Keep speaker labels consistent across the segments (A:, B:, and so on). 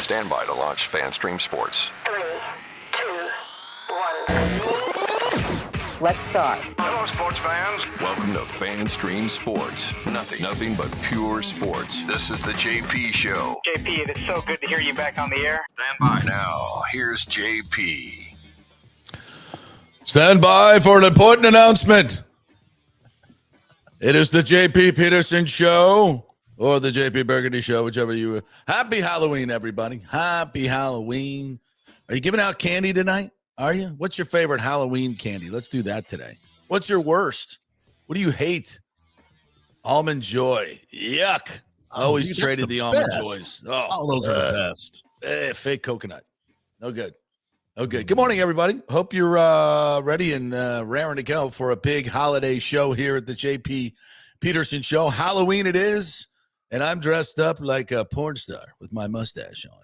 A: Stand by to launch FanStream Sports.
B: 3, 2, 1. Let's start.
A: Hello, sports fans. Welcome to FanStream Sports. Nothing but pure sports. This is the JP Show.
C: JP, it is so good to hear you back on the air.
A: Stand by now. Here's JP.
D: Stand by for an important announcement. It is the JP Peterson Show or the JP Burgundy Show, whichever you. Happy Halloween, everybody. Happy Halloween. Are you giving out candy tonight? Are you? What's your favorite Halloween candy? Let's do that today. What's your worst? What do you hate? Almond Joy. Yuck. Always traded the Almond Joys. Oh,
E: all those are the best.
D: Fake coconut. No good. Okay. Good morning, everybody. Hope you're ready and raring to go for a big holiday show here at the JP Peterson Show. Halloween it is, and I'm dressed up like a porn star with my mustache on.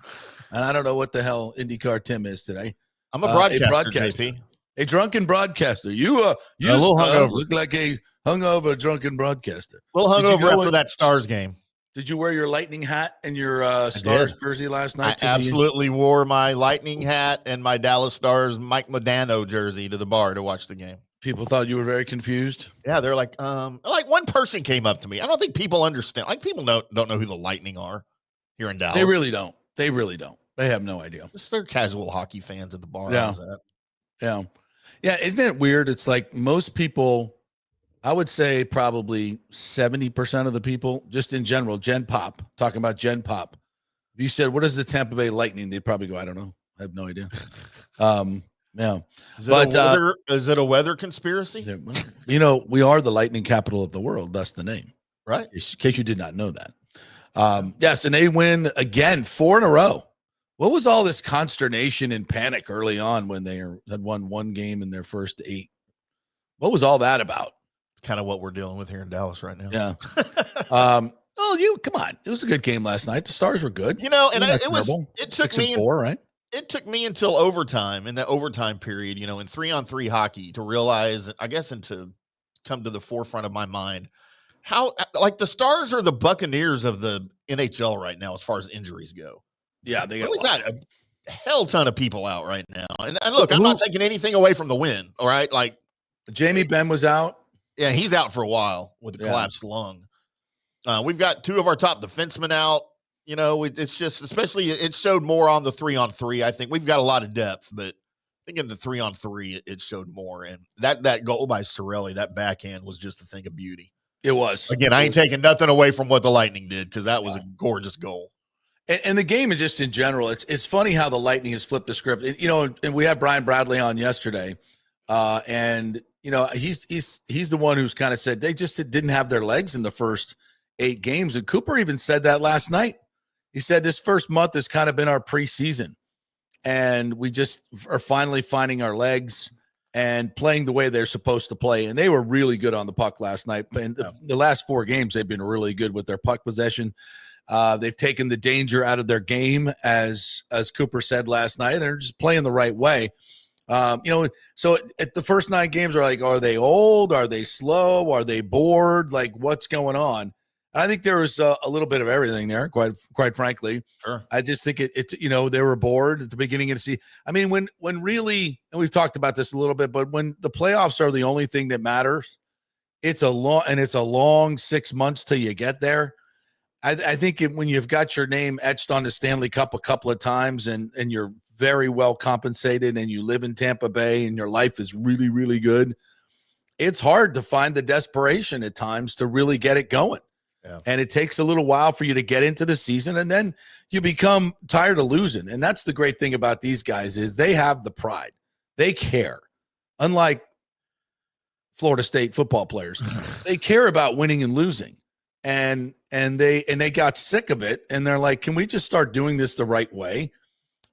D: And I don't know what the hell IndyCar Tim is today.
E: I'm a broadcaster, JP.
D: A drunken broadcaster. You a little hungover. Look like a hungover drunken broadcaster.
E: A little hungover after that Stars game.
D: Did you wear your Lightning hat and your Stars jersey last night?
E: I absolutely wore my Lightning hat and my Dallas Stars Mike Modano jersey to the bar to watch the game.
D: People thought you were very confused.
E: Yeah, they're like one person came up to me. I don't think people understand. Like people don't know who the Lightning are here in Dallas.
D: They really don't. They have no idea.
E: They're casual hockey fans at the bar.
D: Yeah. Isn't it weird? It's like most people. I would say probably 70% of the people, just in general, Gen Pop, talking about Gen Pop. If you said, what is the Tampa Bay Lightning? They'd probably go, I don't know. I have no idea. Yeah.
E: Is it a weather conspiracy?
D: We are the lightning capital of the world. That's the name.
E: Right.
D: In case you did not know that. Yes, and they win again, 4 in a row. What was all this consternation and panic early on when they had won one game in their first 8? What was all that about?
E: Kind of what we're dealing with here in Dallas right now.
D: Yeah. Come on. It was a good game last night. The Stars were good.
E: And it took me
D: 4, right?
E: It took me until overtime, in that overtime period, in 3-on-3 hockey to realize, I guess, and to come to the forefront of my mind how like the Stars are the Buccaneers of the NHL right now as far as injuries go.
D: Yeah, they
E: got a hell ton of people out right now. And look, I'm not taking anything away from the win, all right? Like
D: Jamie Benn was out.
E: Yeah, he's out for a while with a collapsed lung. We've got 2 of our top defensemen out. It's just, especially, it showed more on the 3-on-3. I think we've got a lot of depth, but I think in the 3-on-3, it showed more. And that goal by Cirelli, that backhand was just a thing of beauty.
D: It was.
E: Again, I ain't taking nothing away from what the Lightning did because that was a gorgeous goal.
D: And the game is just in general. It's funny how the Lightning has flipped the script. And we had Brian Bradley on yesterday, and he's the one who's kind of said they just didn't have their legs in the first 8 games. And Cooper even said that last night. He said this first month has kind of been our preseason, and we just are finally finding our legs and playing the way they're supposed to play. And they were really good on the puck last night. And the last 4 games, they've been really good with their puck possession. They've taken the danger out of their game, as Cooper said last night, and they're just playing the right way. So at the first 9 games are like, are they old? Are they slow? Are they bored? Like, what's going on? And I think there was a little bit of everything there, quite frankly.
E: Sure.
D: I just think they were bored at the beginning of the season. I mean, when really, and we've talked about this a little bit, but when the playoffs are the only thing that matters, it's a long 6 months till you get there. I think when you've got your name etched on the Stanley Cup a couple of times and you're very well compensated and you live in Tampa Bay and your life is really, really good, it's hard to find the desperation at times to really get it going.
E: Yeah.
D: And it takes a little while for you to get into the season, and then you become tired of losing. And that's the great thing about these guys is they have the pride. They care. Unlike Florida State football players, they care about winning and losing. And they got sick of it, and they're like, can we just start doing this the right way?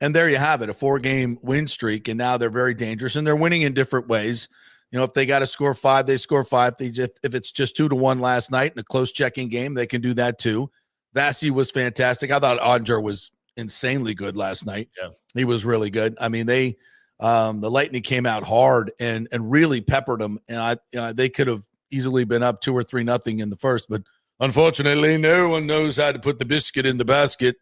D: And there you have it, a 4-game win streak, and now they're very dangerous, and they're winning in different ways. If they got to score 5, they score 5. If it's just 2-1 last night in a close checking game, they can do that too. Vassie was fantastic. I thought Andra was insanely good last night.
E: Yeah,
D: he was really good. I mean, the Lightning came out hard and really peppered them, and they could have easily been up 2 or 3-0 in the first, but unfortunately, no one knows how to put the biscuit in the basket.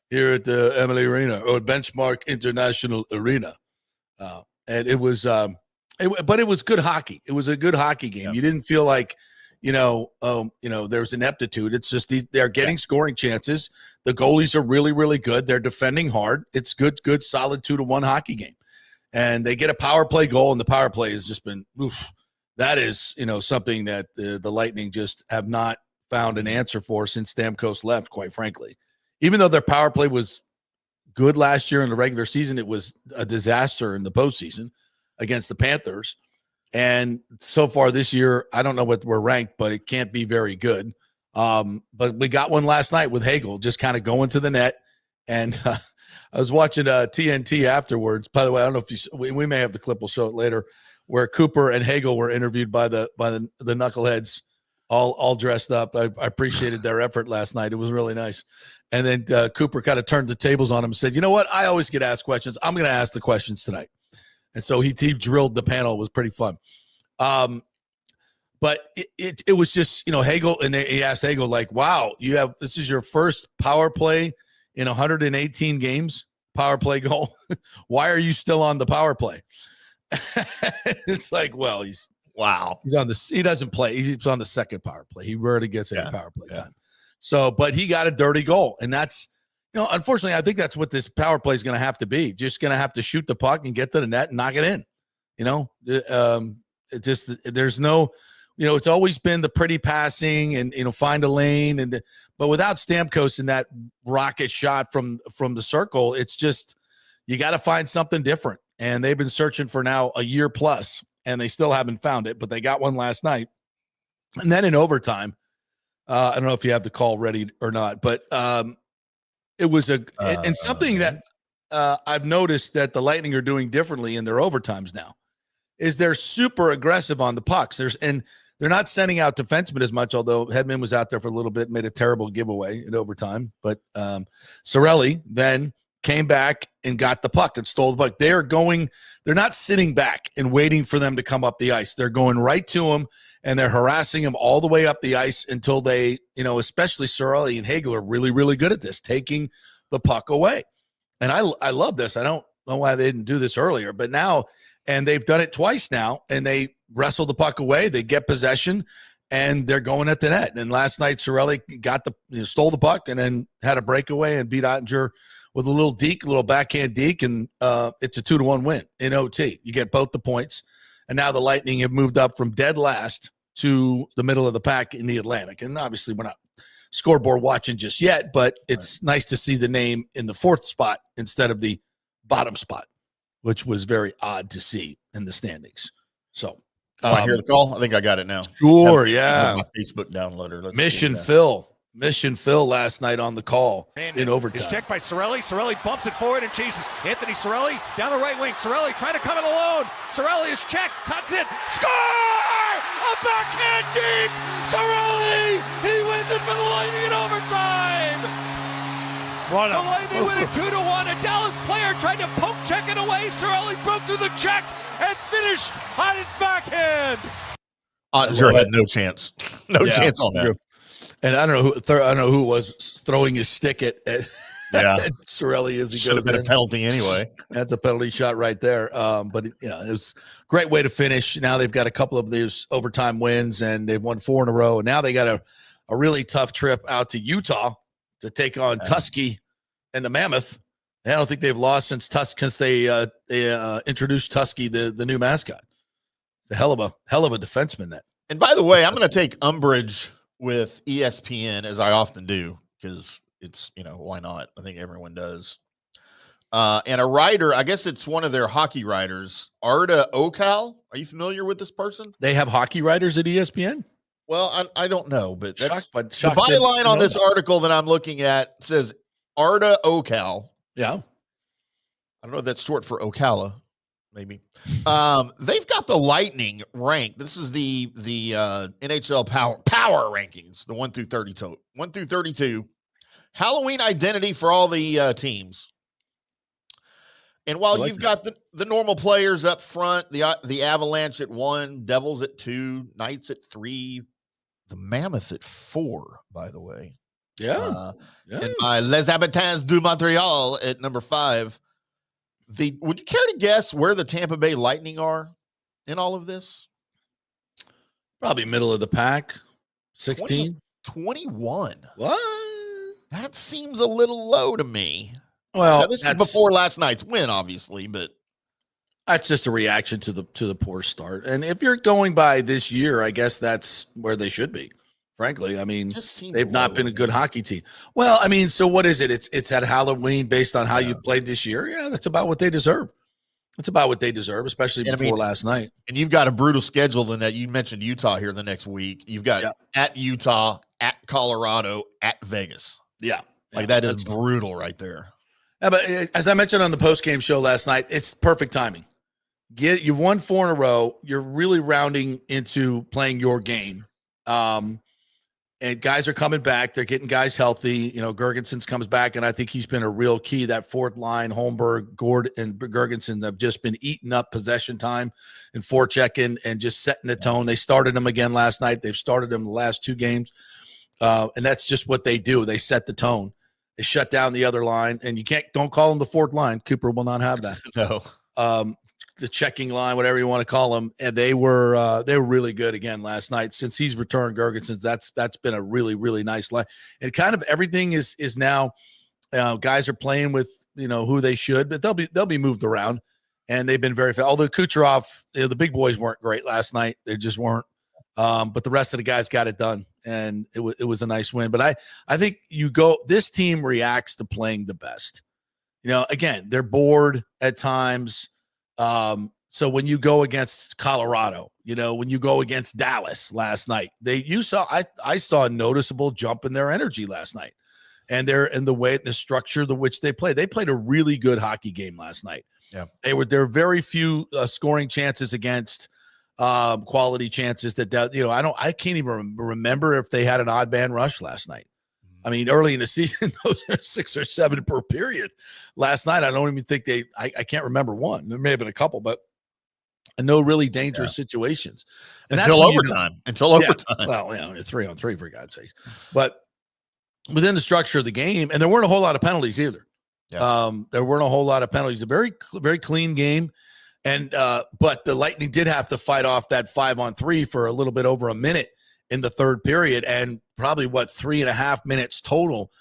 D: here at the Emily Arena or Benchmark International Arena. And it was, but it was good hockey. It was a good hockey game. You didn't feel like, there was ineptitude. It's just they're getting scoring chances. The goalies are really, really good. They're defending hard. It's good, solid 2-1 hockey game. And they get a power play goal, and the power play has just been, that is, something that the Lightning just have not found an answer for since Stamkos left, quite frankly. Even though their power play was good last year in the regular season, it was a disaster in the postseason against the Panthers. And so far this year, I don't know what we're ranked, but it can't be very good. But we got one last night with Hagel just kind of going to the net. And I was watching TNT afterwards. By the way, I don't know if we may have the clip. We'll show it later, where Cooper and Hagel were interviewed by the knuckleheads, all dressed up. I appreciated their effort last night. It was really nice. And then Cooper kind of turned the tables on him and said, "You know what? I always get asked questions. I'm going to ask the questions tonight." And so he drilled the panel. It was pretty fun. But it was just, Hagel, and he asked Hagel, like, "Wow, this is your first power play in 118 games, power play goal. Why are you still on the power play?" It's like, well, he doesn't play. He's on the second power play. He rarely gets any power play time. So, but he got a dirty goal, and that's, unfortunately, I think that's what this power play is going to have to be. Just going to have to shoot the puck and get to the net and knock it in. There's no, it's always been the pretty passing and find a lane, but without Stamkos in that rocket shot from the circle, it's just, you got to find something different. And they've been searching for now a year plus, and they still haven't found it, but they got one last night. And then in overtime, I don't know if you have the call ready or not, but it was something that I've noticed that the Lightning are doing differently in their overtimes now is they're super aggressive on the pucks. They're not sending out defensemen as much, although Hedman was out there for a little bit, made a terrible giveaway in overtime. But Cirelli then came back and got the puck and stole the puck. They're not sitting back and waiting for them to come up the ice. They're going right to them, and they're harassing them all the way up the ice until they, especially Cirelli and Hagel are really, really good at this, taking the puck away. And I love this. I don't know why they didn't do this earlier, but now, and they've done it twice now, and they wrestle the puck away. They get possession, and they're going at the net. And last night, Cirelli stole the puck and then had a breakaway and beat Ottinger with a little backhand deke, and it's a 2-1 win in OT. You get both the points, and now the Lightning have moved up from dead last to the middle of the pack in the Atlantic. And obviously, we're not scoreboard watching just yet, but it's nice to see the name in the fourth spot instead of the bottom spot, which was very odd to see in the standings. So,
E: I hear the call. I think I got it now.
D: Sure, yeah.
E: My Facebook downloader.
D: Mission Phil last night on the call in overtime.
F: It's checked by Cirelli. Cirelli bumps it forward and chases Anthony Cirelli down the right wing. Cirelli trying to come it alone. Cirelli is checked, cuts it, score! A backhand deep! Cirelli! He wins it for the Lightning in overtime! The Lightning win it 2-1. A Dallas player tried to poke check it away. Cirelli broke through the check and finished on his backhand.
E: Ottinger had no chance. No chance on that.
D: And I don't know who was throwing his stick at Cirelli as he
E: should have been a penalty anyway.
D: That's a penalty shot right there. But it was a great way to finish. Now they've got a couple of these overtime wins, and they've won 4 in a row. And now they got a really tough trip out to Utah to take on Tusky and the Mammoth. I don't think they've lost since they introduced Tusky, the new mascot. It's a hell of a defenseman. That. And
E: by the way, I'm going to take umbrage with ESPN, as I often do, because it's, why not? I think everyone does. And a writer, I guess it's one of their hockey writers, Arda Okal. Are you familiar with this person?
D: They have hockey writers at ESPN?
E: Well, I don't know, but that's
D: the
E: byline on this article that I'm looking at says Arda Okal.
D: Yeah.
E: I don't know if that's short for Ocala. Maybe. They've got the Lightning ranked. This is the NHL power rankings, the 1 through 32. Halloween identity for all the teams. And while you've got the normal players up front, the Avalanche at 1, Devils at 2, Knights at 3, the Mammoth at 4, by the way.
D: Yeah.
E: And my Les Habitants du Montreal at number 5. Would you care to guess where the Tampa Bay Lightning are in all of this?
D: Probably middle of the pack. 16.
E: 21.
D: What?
E: That seems a little low to me.
D: Well,
E: now, this is before last night's win, obviously, but
D: that's just a reaction to the poor start. And if you're going by this year, I guess that's where they should be. Frankly, I mean, they've not been a good hockey team. Well, I mean, so what is it? It's at Halloween based on how you've played this year. Yeah, that's about what they deserve. That's about what they deserve, especially before last night. And
E: you've got a brutal schedule in that. You mentioned Utah here the next week. You've got at Utah, at Colorado, at Vegas.
D: Yeah.
E: That is brutal right there.
D: Yeah, but as I mentioned on the postgame show last night, it's perfect timing. You won 4 in a row. You're really rounding into playing your game. And guys are coming back. They're getting guys healthy. You know, Gergensons comes back, and I think he's been a real key. That fourth line, Holmberg, Gord, and Gergensen have just been eating up possession time and forechecking and just setting the tone. They started them again last night. They've started them the last 2 games. And that's just what they do. They set the tone. They shut down the other line, and don't call them the fourth line. Cooper will not have that.
E: No.
D: The checking line, whatever you want to call them, and they were really good again last night. Since he's returned, Gergensen, that's been a really, really nice line. And kind of everything is now guys are playing with who they should, but they'll be moved around, and they've been very fast. Although Kucherov, the big boys weren't great last night, they just weren't. But the rest of the guys got it done, and it was a nice win. But I think this team reacts to playing the best. Again, they're bored at times. So when you go against Colorado, when you go against Dallas last night, I saw a noticeable jump in their energy last night, and the structure the which they played. They played a really good hockey game last night.
E: Yeah,
D: there were very few scoring chances against quality chances I can't even remember if they had an odd man rush last night. I mean, early in the season, those are 6 or 7 per period. Last night, I don't even think I can't remember one. There may have been a couple, but no really dangerous situations. And
E: Until overtime.
D: Well, 3-on-3 for God's sake. But within the structure of the game, and there weren't a whole lot of penalties either.
E: Yeah.
D: There weren't a whole lot of penalties. A very, very clean game. And but the Lightning did have to fight off that 5-on-3 for a little bit over a minute in the third period, and probably 3.5 minutes total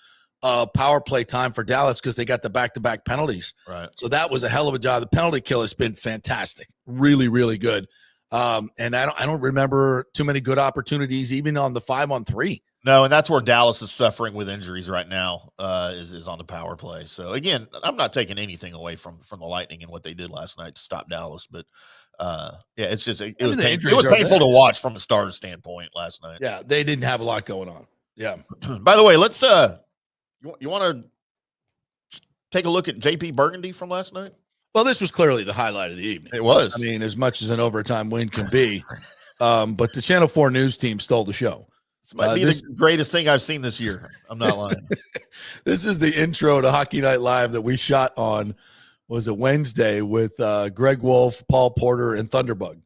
D: power play time for Dallas because they got the back-to-back penalties.
E: Right.
D: So that was a hell of a job. The penalty kill has been fantastic, really, really good. And I don't remember too many good opportunities, even on the 5-on-3.
E: No, and that's where Dallas is suffering with injuries right now. Is on the power play. So again, I'm not taking anything away from the Lightning and what they did last night to stop Dallas, but. It's just it was painful to watch from a starter standpoint last night.
D: Yeah, they didn't have a lot going on. Yeah.
E: By the way, let's you want to take a look at JP Burgundy from last night?
D: Well, this was clearly the highlight of the evening.
E: It was.
D: I mean, as much as an overtime win can be, but the Channel 4 news team stole the show.
E: This might be the greatest thing I've seen this year. I'm not lying.
D: This is the intro to Hockey Night Live that we shot on. Was a Wednesday with Greg Wolf, Paul Porter, and Thunderbug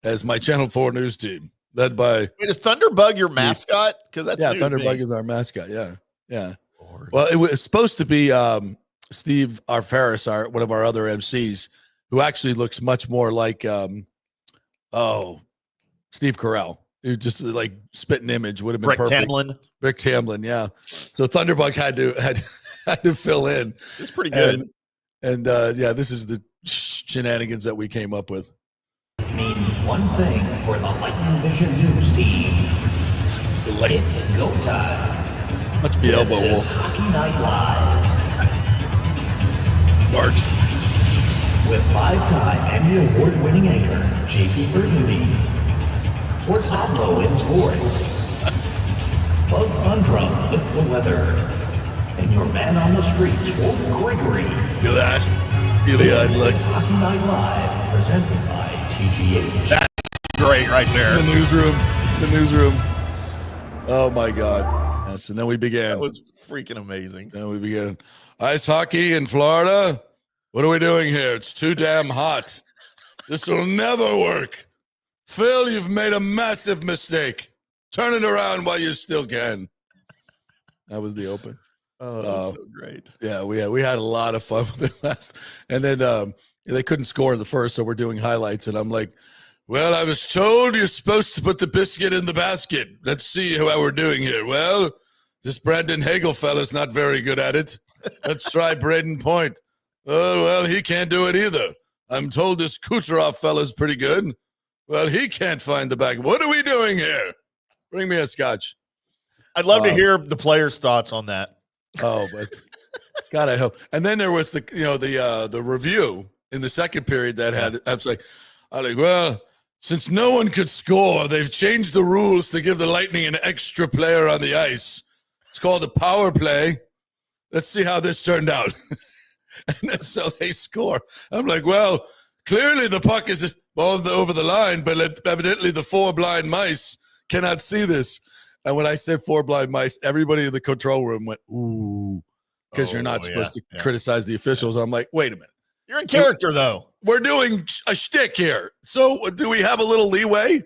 D: as my Channel 4 news team, led by.
E: Wait, is Thunderbug your mascot? Because that's
D: Thunderbug is our mascot. Yeah. Lord. Well, it was supposed to be Steve Ferris, one of our other MCs, who actually looks much more like Steve Carell, who just like spitting image would have been perfect. Rick Tamlin, yeah. So Thunderbug had to fill in.
E: It's pretty good.
D: And this is the shenanigans that we came up with.
G: It means one thing for the Lightning Vision news team. It's go time.
D: Must be elbow wolf.
G: Hockey Night Live.
D: Bart.
G: With 5-time Emmy Award-winning anchor JP Burgundy. Port Pablo in sports. Bug Undrum with the weather. And your man on the streets, Wolf Gregory.
D: Look at that.
G: This is Hockey Night Live, presented by TGH.
E: That's great right there.
D: The newsroom. Oh, my God. Yes, and then we began.
E: That was freaking amazing.
D: Then we began. Ice hockey in Florida? What are we doing here? It's too damn hot. This will never work. Phil, you've made a massive mistake. Turn it around while you still can. That was the open.
E: Oh, that was so great.
D: Yeah, we had a lot of fun with it last. And then they couldn't score in the first, so we're doing highlights. And I'm like, well, I was told you're supposed to put the biscuit in the basket. Let's see how we're doing here. Well, this Brandon Hagel fella's not very good at it. Let's try Braden Point. Oh, well, he can't do it either. I'm told this Kucherov fella's pretty good. Well, he can't find the back. What are we doing here? Bring me a scotch.
E: I'd love to hear the players' thoughts on that.
D: Oh, but God, I hope. And then there was the review in the second period that had. I was like, well, since no one could score, they've changed the rules to give the Lightning an extra player on the ice. It's called a power play. Let's see how this turned out. And then, so they score. I'm like, well, clearly the puck is over the line, but evidently the four blind mice cannot see this. And when I said four blind mice, everybody in the control room went, ooh, because you're not supposed to criticize the officials. I'm like, wait a minute.
E: You're in character, though.
D: We're doing a shtick here. So do we have a little leeway?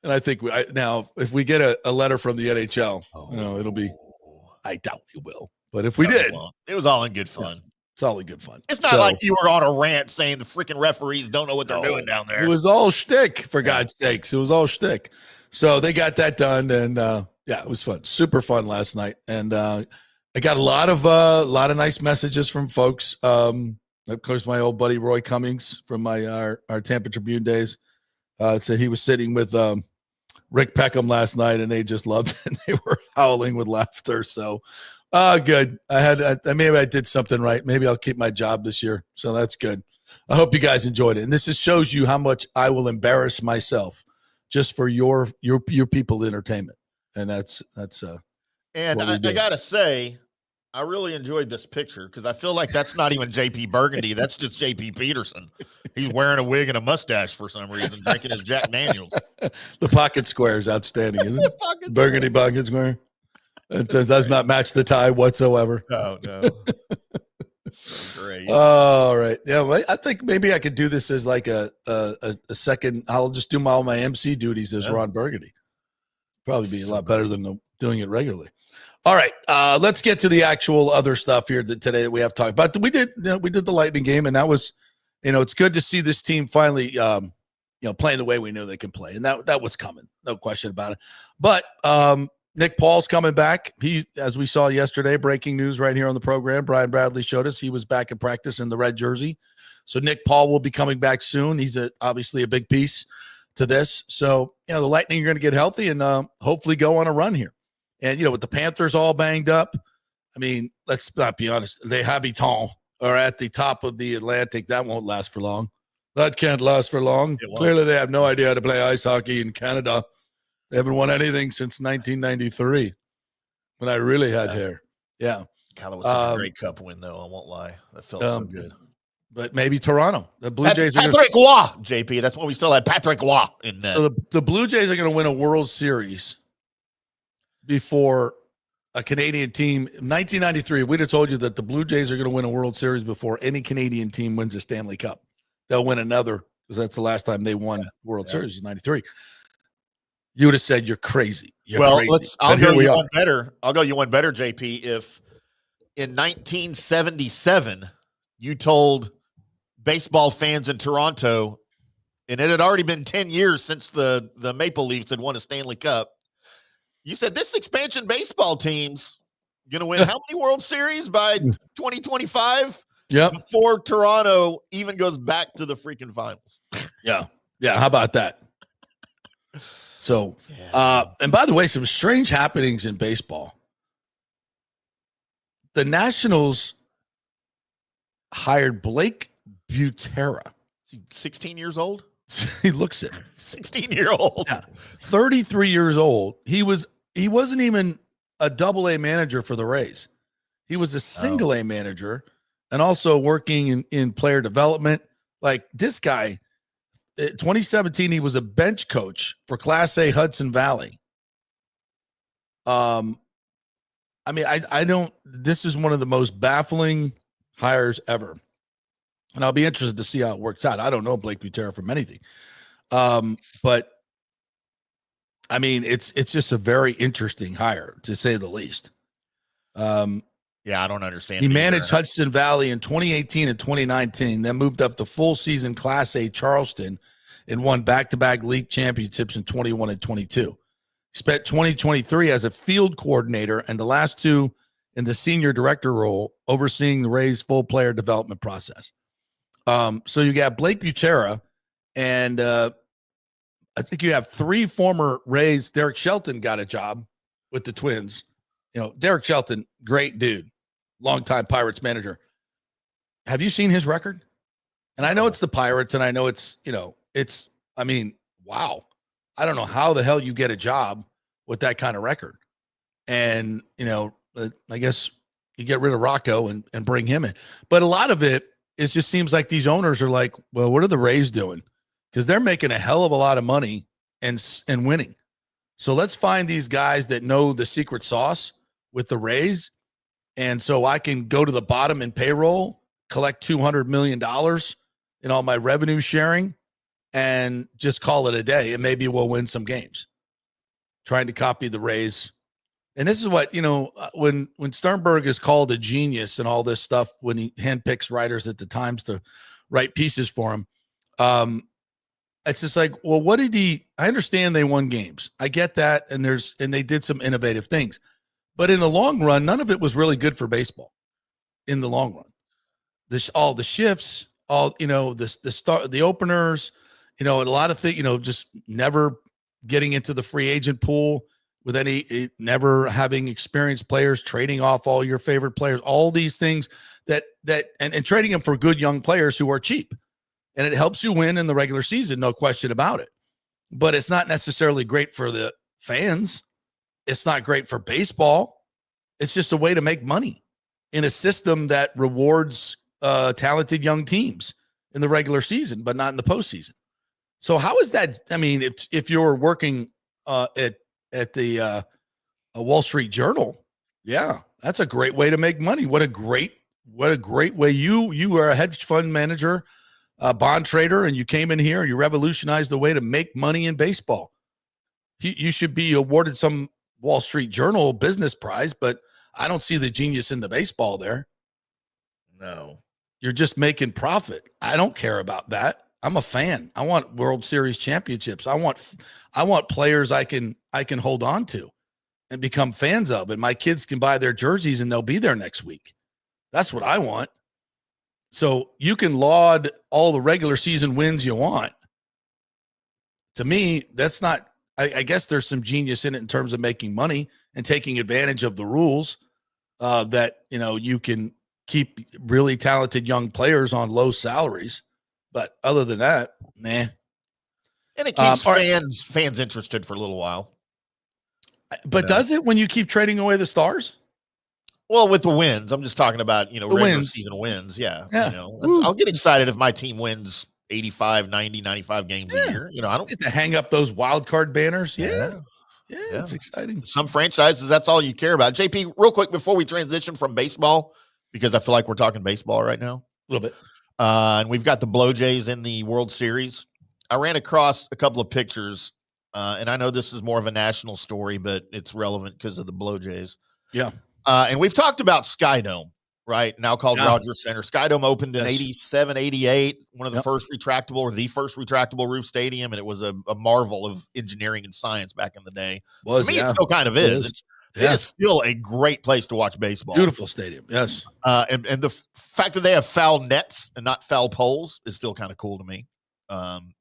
D: And I think now if we get a letter from the NHL, it'll be, I doubt we will. But if we did.
E: It was all in good fun.
D: It's all in good fun.
E: It's not like you were on a rant saying the freaking referees don't know what they're doing down there.
D: It was all shtick, for God's sakes. It was all shtick. So they got that done, and it was fun. Super fun last night. And I got a lot of nice messages from folks. Of course, my old buddy Roy Cummings from our Tampa Tribune days said he was sitting with Rick Peckham last night, and they just loved it. And they were howling with laughter. So, good. Maybe I did something right. Maybe I'll keep my job this year. So that's good. I hope you guys enjoyed it. And this shows you how much I will embarrass myself just for your people entertainment. And that's
E: and I gotta say, I really enjoyed this picture because I feel like that's not even JP Burgundy. That's just JP Peterson. He's wearing a wig and a mustache for some reason, drinking his Jack Daniels.
D: The pocket square is outstanding, isn't it? Burgundy pocket square. It does not match the tie whatsoever.
E: No. So great.
D: All right. Yeah, I think maybe I could do this as like a second. I'll just do all my MC duties as Ron Burgundy. Probably be a lot better than doing it regularly. All right, let's get to the actual other stuff here today that we have to talk about. We did the Lightning game, and that was, it's good to see this team finally, playing the way we knew they can play, and that was coming, no question about it. But Nick Paul's coming back. He, as we saw yesterday, breaking news right here on the program. Brian Bradley showed us he was back in practice in the red jersey. So Nick Paul will be coming back soon. He's obviously a big piece to this. So the Lightning are going to get healthy and hopefully go on a run here. And, with the Panthers all banged up, I mean, let's not be honest. Les Habitants are at the top of the Atlantic. That won't last for long. That can't last for long. Clearly, they have no idea how to play ice hockey in Canada. They haven't won anything since 1993 when I really had hair. Yeah.
E: God, that was such a great cup win, though. I won't lie. That felt so good.
D: But maybe Toronto. The Blue Jays are
E: Patrick Roy, JP. That's when we still had Patrick Roy in that.
D: So the Blue Jays are going to win a World Series before a Canadian team. 1993, we'd have told you that the Blue Jays are going to win a World Series before any Canadian team wins a Stanley Cup. They'll win another because that's the last time they won World Series in 93. You would have said you're crazy. Crazy.
E: I'll go you one better. I'll go you one better, JP. If in 1977 you told baseball fans in Toronto, and it had already been 10 years since the Maple Leafs had won a Stanley Cup, you said this expansion baseball team's going to win how many World Series by 2025?
D: Yeah.
E: Before Toronto even goes back to the freaking finals.
D: Yeah. How about that? So, and by the way, some strange happenings in baseball. The Nationals hired Blake Butera.
E: Is he 16 years old?
D: He looks it.
E: 16-year-old.
D: Yeah. 33 years old. He wasn't even a double-A manager for the Rays. He was a single-A manager and also working in player development. Like this guy, 2017, he was a bench coach for Class A Hudson Valley. I mean, I don't, this is one of the most baffling hires ever. And I'll be interested to see how it works out. I don't know Blake Butera from anything. But I mean, it's just a very interesting hire, to say the least.
E: Yeah, I don't understand.
D: He managed Hudson Valley in 2018 and 2019, then moved up to full season Class A Charleston and won back-to-back league championships in 21 and 22. He spent 2023 as a field coordinator and the last two in the senior director role, overseeing the Rays' full player development process. So you got Blake Butera, and I think you have three former Rays. Derek Shelton got a job with the Twins. Derek Shelton, great dude, longtime Pirates manager. Have you seen his record? And I know it's the Pirates, and I know it's, wow. I don't know how the hell you get a job with that kind of record. And, I guess you get rid of Rocco and bring him in. But a lot of it just seems like these owners are like, well, what are the Rays doing? Because they're making a hell of a lot of money and winning. So let's find these guys that know the secret sauce with the Rays. And so I can go to the bottom in payroll, collect $200 million in all my revenue sharing, and just call it a day. And maybe we'll win some games. Trying to copy the Rays. And this is what, when Sternberg is called a genius and all this stuff, when he handpicks writers at the Times to write pieces for him, it's just like, well, what did he? I understand they won games. I get that. And they did some innovative things. But in the long run, none of it was really good for baseball in the long run. All the shifts, the openers, a lot of things, just never getting into the free agent pool with never having experienced players, trading off all your favorite players, all these things and trading them for good young players who are cheap. And it helps you win in the regular season, no question about it. But it's not necessarily great for the fans. It's not great for baseball. It's just a way to make money in a system that rewards talented young teams in the regular season, but not in the postseason. So how is that? I mean, if you're working at the Wall Street Journal, yeah, that's a great way to make money. What a great way. You are a hedge fund manager, a bond trader, and you came in here and you revolutionized the way to make money in baseball. You should be awarded some Wall Street Journal business prize, but I don't see the genius in the baseball there.
E: No,
D: you're just making profit. I don't care about that. I'm a fan. I want World Series championships. I want players I can hold on to and become fans of, and my kids can buy their jerseys and they'll be there next week. That's what I want. So you can laud all the regular season wins you want. To me, that's not, I guess there's some genius in it in terms of making money and taking advantage of the rules that, you can keep really talented young players on low salaries. But other than that, nah.
E: And it keeps fans interested for a little while.
D: But does it when you keep trading away the stars?
E: Well, with the wins, I'm just talking about, regular season wins. Yeah. I'll get excited if my team wins 85, 90, 95 games a year. I don't
D: get to hang up those wild card banners. Yeah, it's exciting.
E: Some franchises, that's all you care about. JP, real quick before we transition from baseball, because I feel like we're talking baseball right now.
D: A little bit.
E: And we've got the Blue Jays in the World Series. I ran across a couple of pictures, and I know this is more of a national story, but it's relevant because of the Blue Jays.
D: Yeah.
E: And we've talked about Skydome, right? Now called Rogers Center. Skydome opened in 87, 88, one of the first retractable roof stadium, and it was a marvel of engineering and science back in the day. To me, it still kind of is. It is still a great place to watch baseball.
D: Beautiful stadium, yes.
E: And the fact that they have foul nets and not foul poles is still kind of cool to me.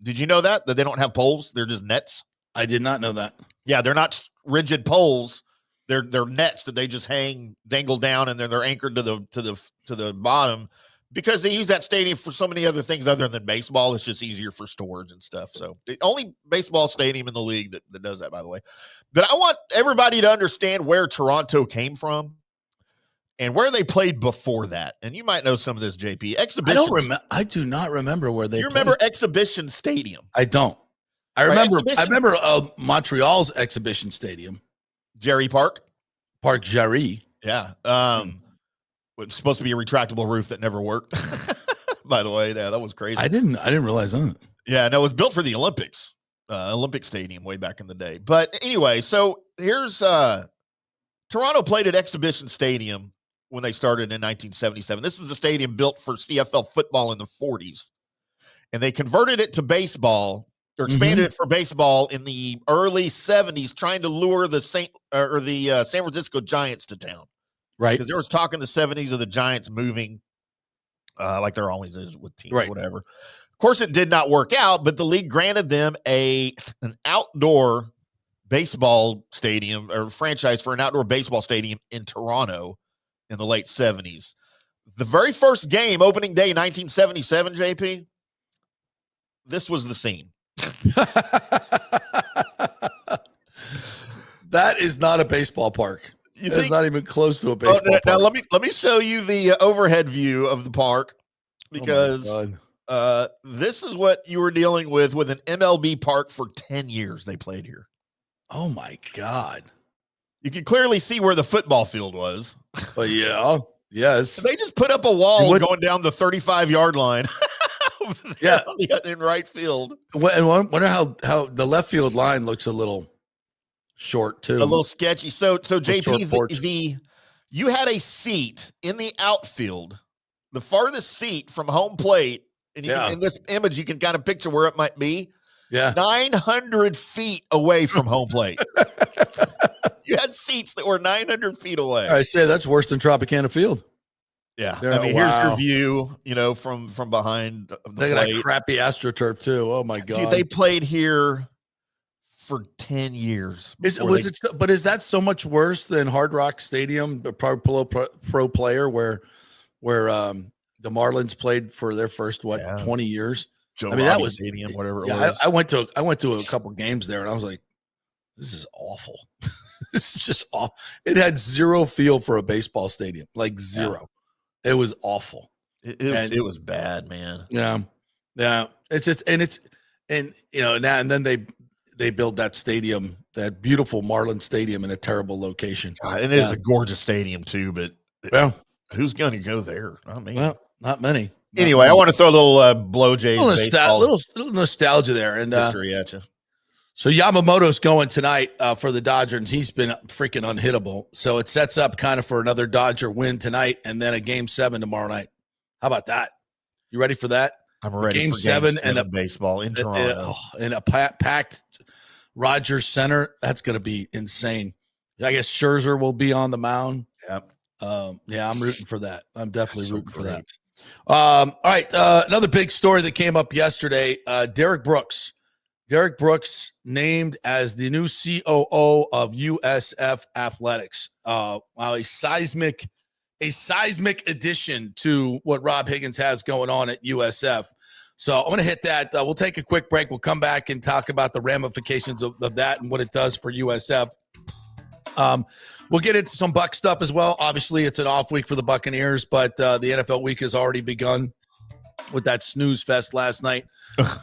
E: Did you know that they don't have poles? They're just nets.
D: I did not know that.
E: Yeah, they're not rigid poles. They're nets that they just dangle down, and then they're anchored to the bottom because they use that stadium for so many other things other than baseball. It's just easier for storage and stuff. So the only baseball stadium in the league that does that, by the way. But I want everybody to understand where Toronto came from and where they played before that. And you might know some of this, JP.
D: I do not remember where they played.
E: You remember Exhibition Stadium?
D: I don't. I remember Montreal's Exhibition Stadium.
E: Jerry Park
D: Jerry.
E: Yeah. It's supposed to be a retractable roof that never worked. By the way, that was crazy.
D: I didn't realize that.
E: Yeah, no, it was built for the Olympics. Olympic Stadium way back in the day. But anyway, so here's Toronto played at Exhibition Stadium when they started in 1977. This is a stadium built for CFL football in the 40s. And they converted it to baseball or expanded it for baseball in the early 70s, trying to lure the San Francisco Giants to town.
D: Right.
E: Because there was talk in the 70s of the Giants moving, like there always is with teams, whatever. Of course, it did not work out, but the league granted them an outdoor baseball stadium or franchise for an outdoor baseball stadium in Toronto in the late 70s. The very first game, opening day, 1977, JP, this was the scene.
D: That is not a baseball park. It's not even close to a baseball park.
E: Now let me show you the overhead view of the park, because this is what you were dealing with an MLB park for 10 years. They played here.
D: Oh my God.
E: You can clearly see where the football field was.
D: But yeah. Yes.
E: They just put up a wall going down the 35-yard line. In right field.
D: And wonder how the left field line looks a little short too.
E: A little sketchy. So JP, you had a seat in the outfield, the farthest seat from home plate, and in this image you can kind of picture where it might be.
D: Yeah,
E: 900 feet away from home plate. You had seats that were 900 feet away.
D: I say that's worse than Tropicana Field.
E: Yeah, I mean, here's your view, from behind the
D: plate. That crappy AstroTurf too. Oh my God,
E: dude, they played here for 10 years.
D: Is that so much worse than Hard Rock Stadium, the pro player, where the Marlins played for their first 20 years?
E: That was Stadium, whatever it was.
D: I went to a couple games there, and I was like, this is awful. This is just awful. It had zero feel for a baseball stadium, like zero. Yeah. It was awful.
E: It was bad, man.
D: Yeah. It's just, and then they built that stadium, that beautiful Marlin Stadium, in a terrible location.
E: God, and it is a gorgeous stadium too, but who's going to go there? Not me.
D: Well, not many.
E: Anyway, I want to throw a little Blow Jays
D: little nostalgia there, and
E: history at you.
D: So Yamamoto's going tonight for the Dodgers. He's been freaking unhittable. So it sets up kind of for another Dodger win tonight, and then a Game 7 tomorrow night. How about that? You ready for that?
E: I'm ready.
D: Game 7 and a
E: baseball in Toronto,
D: in a packed Rogers Center. That's going to be insane. I guess Scherzer will be on the mound.
E: Yep.
D: I'm rooting for that. I'm definitely rooting for that. All right. Another big story that came up yesterday. Derrick Brooks. Derrick Brooks named as the new COO of USF Athletics. A seismic addition to what Rob Higgins has going on at USF. So I'm going to hit that. We'll take a quick break. We'll come back and talk about the ramifications of that and what it does for USF. We'll get into some Buck stuff as well. Obviously, it's an off week for the Buccaneers, but the NFL week has already begun with that snooze fest last night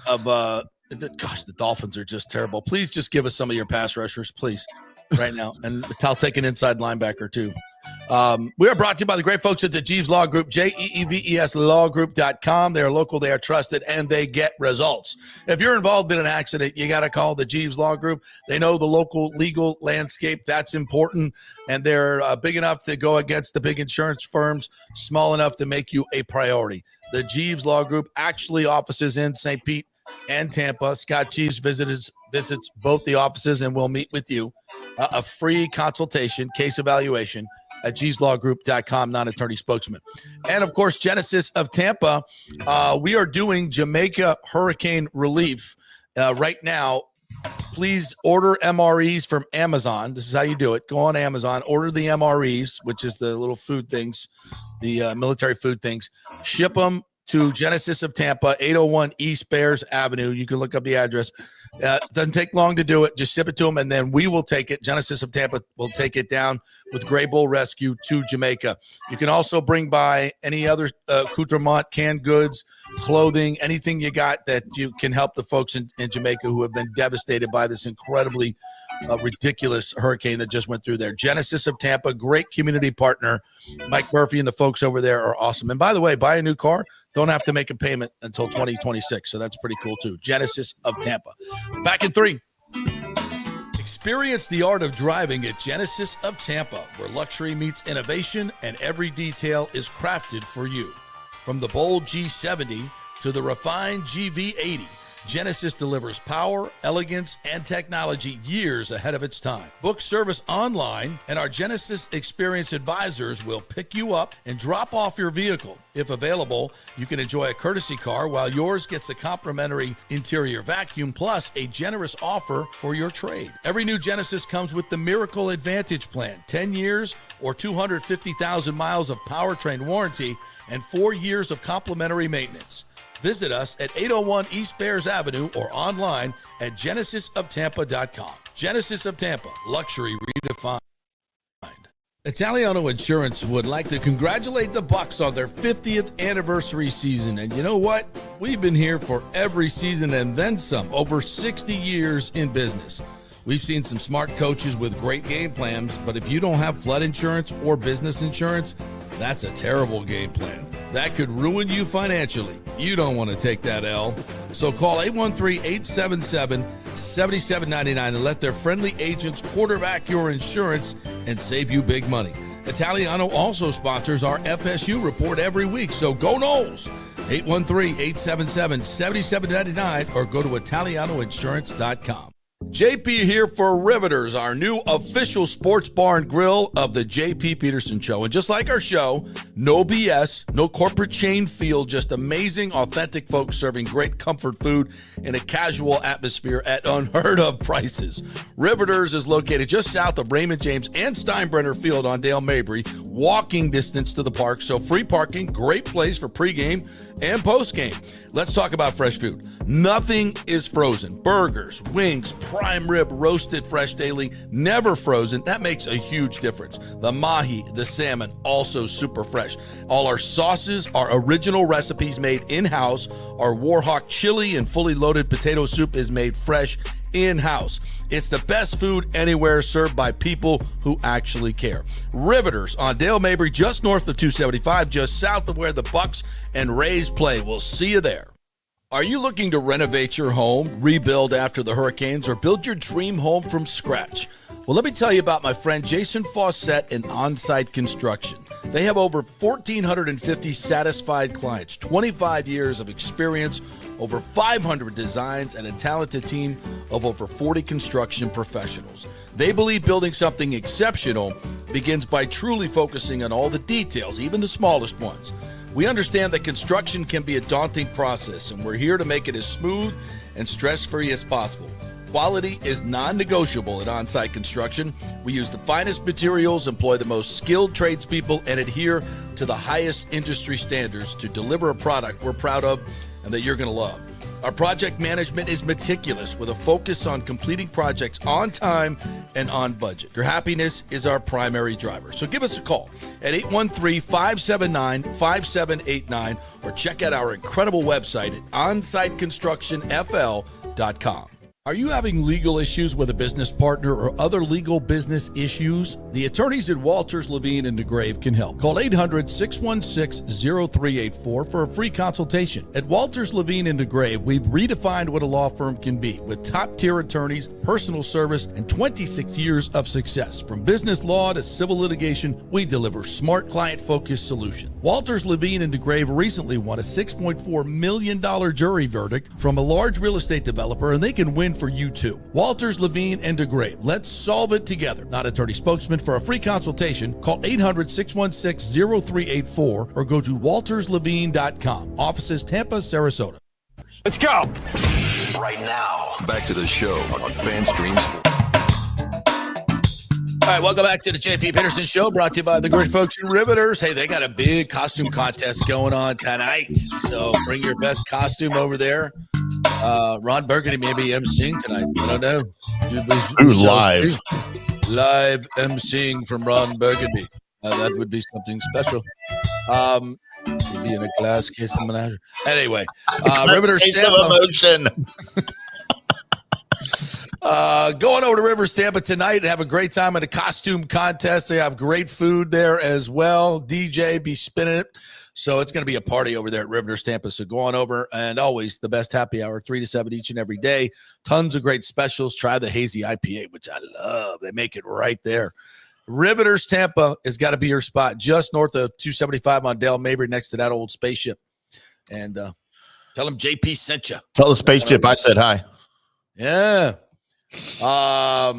D: of the Dolphins are just terrible. Please just give us some of your pass rushers, please, right now. And I'll take an inside linebacker, too. We are brought to you by the great folks at the Jeeves Law Group, JEEVES lawgroup.com. They are local, they are trusted, and they get results. If you're involved in an accident, you got to call the Jeeves Law Group. They know the local legal landscape. That's important. And they're big enough to go against the big insurance firms, small enough to make you a priority. The Jeeves Law Group actually offices in St. Pete and Tampa. Scott Jeeves visits both the offices and will meet with you. A free consultation, case evaluation at jeeveslawgroup.com, non-attorney spokesman. And, of course, Genesis of Tampa. We are doing Jamaica hurricane relief right now. Please order MREs from Amazon. This is how you do it. Go on Amazon, order the MREs, which is the little food things, the military food things. Ship them to Genesis of Tampa, 801 East Bears Avenue. You can look up the address. Doesn't take long to do it. Just ship it to them, and then we will take it. Genesis of Tampa will take it down with Gray Bull Rescue to Jamaica. You can also bring by any other accoutrement, canned goods, clothing, anything you got that you can help the folks in Jamaica who have been devastated by this incredibly ridiculous hurricane that just went through there. Genesis of Tampa, great community partner. Mike Murphy and the folks over there are awesome. And by the way, buy a new car, don't have to make a payment until 2026. So that's pretty cool too. Genesis of Tampa. Back in 3. Experience the art of driving at Genesis of Tampa, where luxury meets innovation and every detail is crafted for you. From the bold G70 to the refined GV80, Genesis delivers power, elegance, and technology years ahead of its time. Book service online, and our Genesis Experience advisors will pick you up and drop off your vehicle. If available, you can enjoy a courtesy car while yours gets a complimentary interior vacuum plus a generous offer for your trade. Every new Genesis comes with the Miracle Advantage Plan, 10 years or 250,000 miles of powertrain warranty and 4 years of complimentary maintenance. Visit us at 801 East Bears Avenue or online at genesisoftampa.com. Genesis of Tampa, luxury redefined. Italiano Insurance would like to congratulate the Bucks on their 50th anniversary season. And you know what? We've been here for every season and then some, over 60 years in business. We've seen some smart coaches with great game plans, but if you don't have flood insurance or business insurance, that's a terrible game plan. That could ruin you financially. You don't want to take that L. So call 813-877-7799 and let their friendly agents quarterback your insurance and save you big money. Italiano also sponsors our FSU report every week, so go Noles. 813-877-7799 or go to italianoinsurance.com. JP here for Riveters, our new official sports bar and grill of the JP Peterson Show. And just like our show, no BS, no corporate chain feel, just amazing, authentic folks serving great comfort food in a casual atmosphere at unheard of prices. Riveters is located just south of Raymond James and Steinbrenner Field on Dale Mabry, walking distance to the park, so free parking, great place for pregame and postgame. Let's talk about fresh food. Nothing is frozen. Burgers, wings, prime rib, roasted fresh daily, never frozen. That makes a huge difference. The mahi, the salmon, also super fresh. All our sauces are original recipes made in-house. Our Warhawk chili and fully loaded potato soup is made fresh in-house. It's the best food anywhere, served by people who actually care. Riveters on Dale Mabry, just north of 275, just south of where the Bucks and Rays play. We'll see you there. Are you looking to renovate your home, rebuild after the hurricanes, or build your dream home from scratch? Well, let me tell you about my friend Jason Fawcett and On-Site Construction. They have over 1,450 satisfied clients, 25 years of experience, over 500 designs, and a talented team of over 40 construction professionals. They believe building something exceptional begins by truly focusing on all the details, even the smallest ones. We understand that construction can be a daunting process, and we're here to make it as smooth and stress-free as possible. Quality is non-negotiable at On-Site Construction. We use the finest materials, employ the most skilled tradespeople, and adhere to the highest industry standards to deliver a product we're proud of and that you're going to love. Our project management is meticulous with a focus on completing projects on time and on budget. Your happiness is our primary driver. So give us a call at 813-579-5789 or check out our incredible website at onsiteconstructionfl.com. Are you having legal issues with a business partner or other legal business issues? The attorneys at Walters, Levine, and DeGrave can help. Call 800-616-0384 for a free consultation. At Walters, Levine, and DeGrave, we've redefined what a law firm can be with top-tier attorneys, personal service, and 26 years of success. From business law to civil litigation, we deliver smart, client-focused solutions. Walters, Levine, and DeGrave recently won a $6.4 million jury verdict from a large real estate developer, and they can win for you too. Walters, Levine, and DeGrave. Let's solve it together. Not attorney spokesman. For a free consultation, call 800-616-0384 or go to walterslevine.com. Offices Tampa, Sarasota.
F: Let's go.
A: Right now, back to the show on FanStream Sports.
D: All right, welcome back to the JP Peterson Show, brought to you by the great folks in Riveters. Hey, they got a big costume contest going on tonight, so bring your best costume over there. Ron Burgundy may be emceeing tonight. I don't know.
E: Who's live?
D: Live emceeing from Ron Burgundy. That would be something special. Maybe in a glass case of menage. Anyway, Riveters
E: Tampa. Emotion.
D: Going over to Rivers Tampa tonight and have a great time at a costume contest. They have great food there as well. DJ be spinning it. So it's going to be a party over there at Rivers Tampa. So go on over, and always the best happy hour, 3 to 7 each and every day. Tons of great specials. Try the hazy IPA, which I love. They make it right there. Riveters Tampa has got to be your spot, just north of 275 on Dale Mabry, next to that old spaceship. And tell them JP sent you.
E: Tell the spaceship I said hi.
D: Yeah. All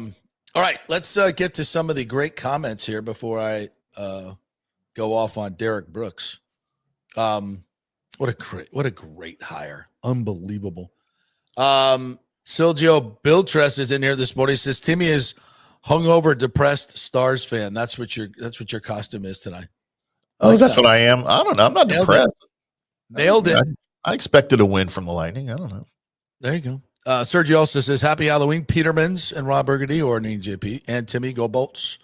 D: right, let's get to some of the great comments here before I go off on Derrick Brooks. What a great hire. Unbelievable. Sergio Biltres is in here this morning. He says Timmy is hungover, depressed Stars fan. That's what your costume is tonight.
E: Oh, that's what I am. I don't know. I'm not depressed.
D: Nailed it.
E: I expected a win from the Lightning. I don't know.
D: There you go. Sergio also says, Happy Halloween, Petermans and Ron Burgundy, or Nene JP, and Timmy, go Bolts.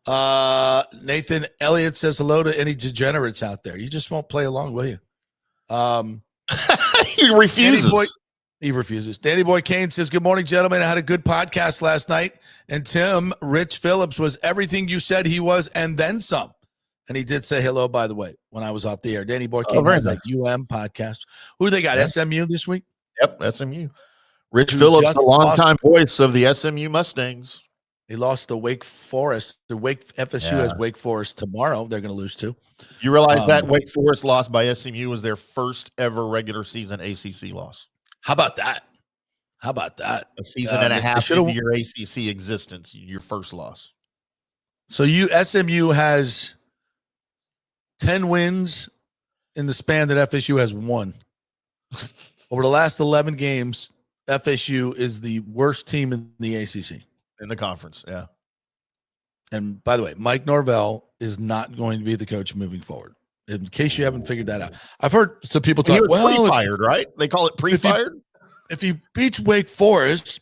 D: Nathan Elliott says hello to any degenerates out there. You just won't play along, will you?
E: He refuses.
D: He refuses. Danny Boy Kane says, good morning, gentlemen. I had a good podcast last night, and Tim, Rich Phillips was everything you said he was and then some. And he did say hello, by the way, when I was off the air. Danny Boy Kane has that podcast. Who they got, SMU this week?
E: Yep, SMU. Rich Phillips, the longtime voice of the SMU Mustangs.
D: He lost to Wake Forest. FSU has Wake Forest tomorrow. They're going to lose too.
E: You realize that Wake Forest loss by SMU was their first ever regular season ACC loss.
D: How about that? A
E: season and a half into your ACC existence, your first loss.
D: So SMU has 10 wins in the span that FSU has won. Over the last 11 games, FSU is the worst team in the ACC.
E: In the conference, yeah.
D: And by the way, Mike Norvell is not going to be the coach moving forward. In case you haven't figured that out. I've heard some people talk,
E: pre-fired, right? They call it pre-fired?
D: If he beats Wake Forest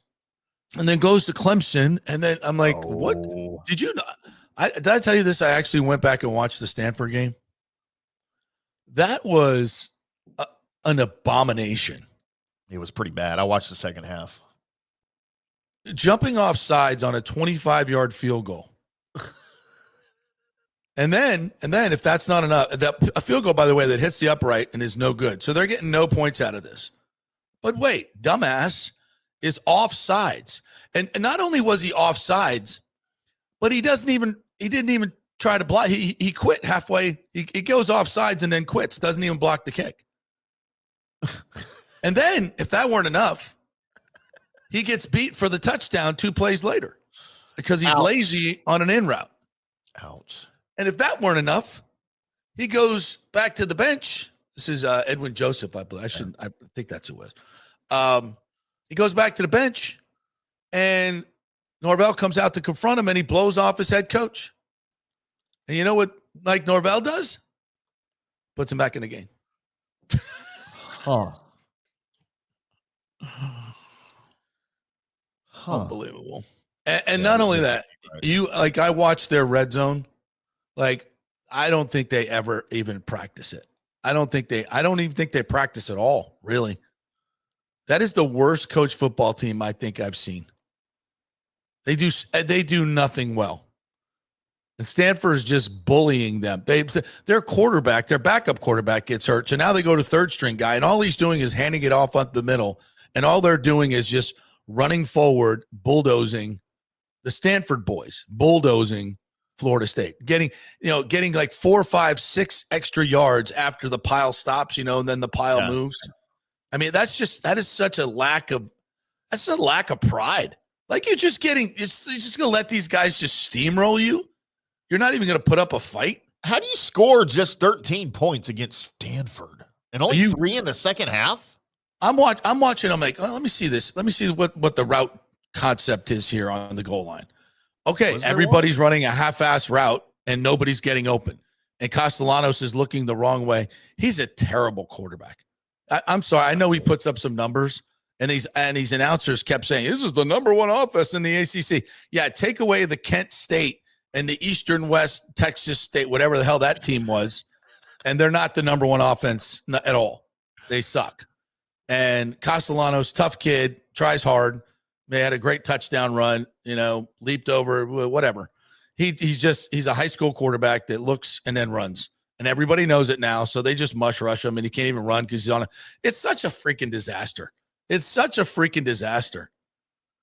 D: and then goes to Clemson, and then I'm like, what? Did you not? Did I tell you this? I actually went back and watched the Stanford game. That was an abomination.
E: It was pretty bad. I watched the second half.
D: Jumping off sides on a 25-yard field goal. And then if that's not enough, a field goal, by the way, that hits the upright and is no good. So they're getting no points out of this. But wait, dumbass is off sides. And not only was he off sides, but he didn't even try to block. He quit halfway. He goes off sides and then quits. Doesn't even block the kick. And then, if that weren't enough, he gets beat for the touchdown 2 plays later because he's lazy on an in route.
E: Ouch.
D: And if that weren't enough, he goes back to the bench. This is Edwin Joseph, I believe. I think that's who it was. He goes back to the bench, and Norvell comes out to confront him, and he blows off his head coach. And you know what Mike Norvell does? Puts him back in the game. Unbelievable. And not only that, I watched their red zone. I don't think they ever even practice it. I don't even think they practice at all, really. That is the worst coach football team I think I've seen. They do nothing well. And Stanford is just bullying them. Their backup quarterback gets hurt. So now they go to third string guy, and all he's doing is handing it off up the middle. And all they're doing is just running forward, bulldozing the Stanford boys, bulldozing Florida State, getting like 4, 5, 6 extra yards after the pile stops, and then the pile moves. I mean, that is such a lack of pride. Like you're just going to let these guys just steamroll you. You're not even going to put up a fight.
E: How do you score just 13 points against Stanford and only 3 in the second half?
D: I'm watching. I'm like, let me see this. Let me see what the route concept is here on the goal line. Okay, everybody's running a half-ass route and nobody's getting open. And Castellanos is looking the wrong way. He's a terrible quarterback. I'm sorry. I know he puts up some numbers, and these announcers kept saying this is the number 1 offense in the ACC. Yeah, take away the Kent State and the Eastern West Texas State, whatever the hell that team was, and they're not the number 1 offense at all. They suck. And Castellanos, tough kid, tries hard, They had a great touchdown run, leaped over, whatever. He's a high school quarterback that looks and then runs. And everybody knows it now, so they just mush rush him, and he can't even run because he's on it's such a freaking disaster. It's such a freaking disaster.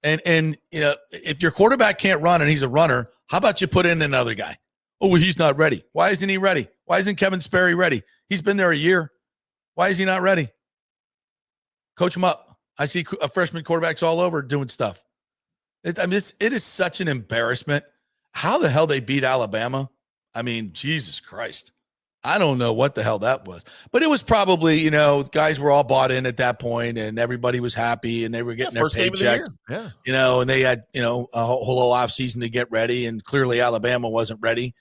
D: And if your quarterback can't run and he's a runner, how about you put in another guy? Oh, well, he's not ready. Why isn't he ready? Why isn't Kevin Sperry ready? He's been there a year. Why is he not ready? Coach him up. I see freshman quarterbacks all over doing stuff. It is such an embarrassment. How the hell they beat Alabama? I mean, Jesus Christ. I don't know what the hell that was. But it was probably, guys were all bought in at that point, and everybody was happy, and they were getting their paycheck. And they had, a whole offseason to get ready, and clearly Alabama wasn't ready.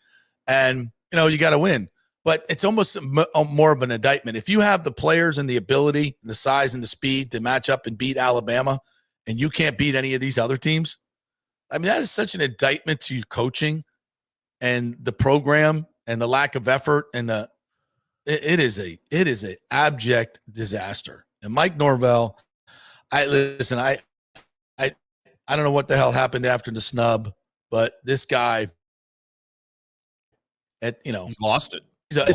D: And, you got to win. But it's almost more of an indictment. If you have the players and the ability, and the size and the speed to match up and beat Alabama, and you can't beat any of these other teams, I mean, that is such an indictment to your coaching and the program and the lack of effort, and it is a abject disaster. And Mike Norvell, I don't know what the hell happened after the snub, but this guy,
E: he's lost it.
D: He's a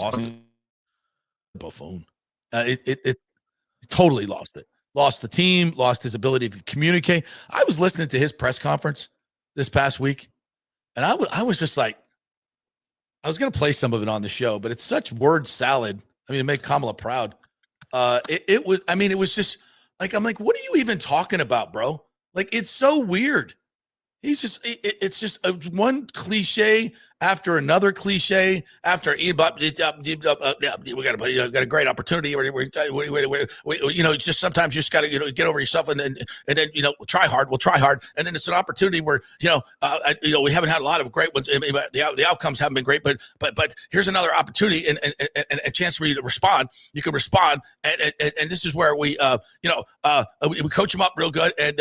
D: buffoon. It totally lost it. Lost the team. Lost his ability to communicate. I was listening to his press conference this past week, and I was just like, I was going to play some of it on the show, but it's such word salad. I mean, to make Kamala proud. It was just like, I'm like, what are you even talking about, bro? Like, it's so weird. He's just, it's just one cliche after another cliche after, we got a great opportunity. It's just sometimes you just got to, get over yourself and then, try hard. We'll try hard. And then it's an opportunity where, we haven't had a lot of great ones. I mean, the outcomes haven't been great, but here's another opportunity and a chance for you to respond. You can respond. And this is where we coach them up real good. And,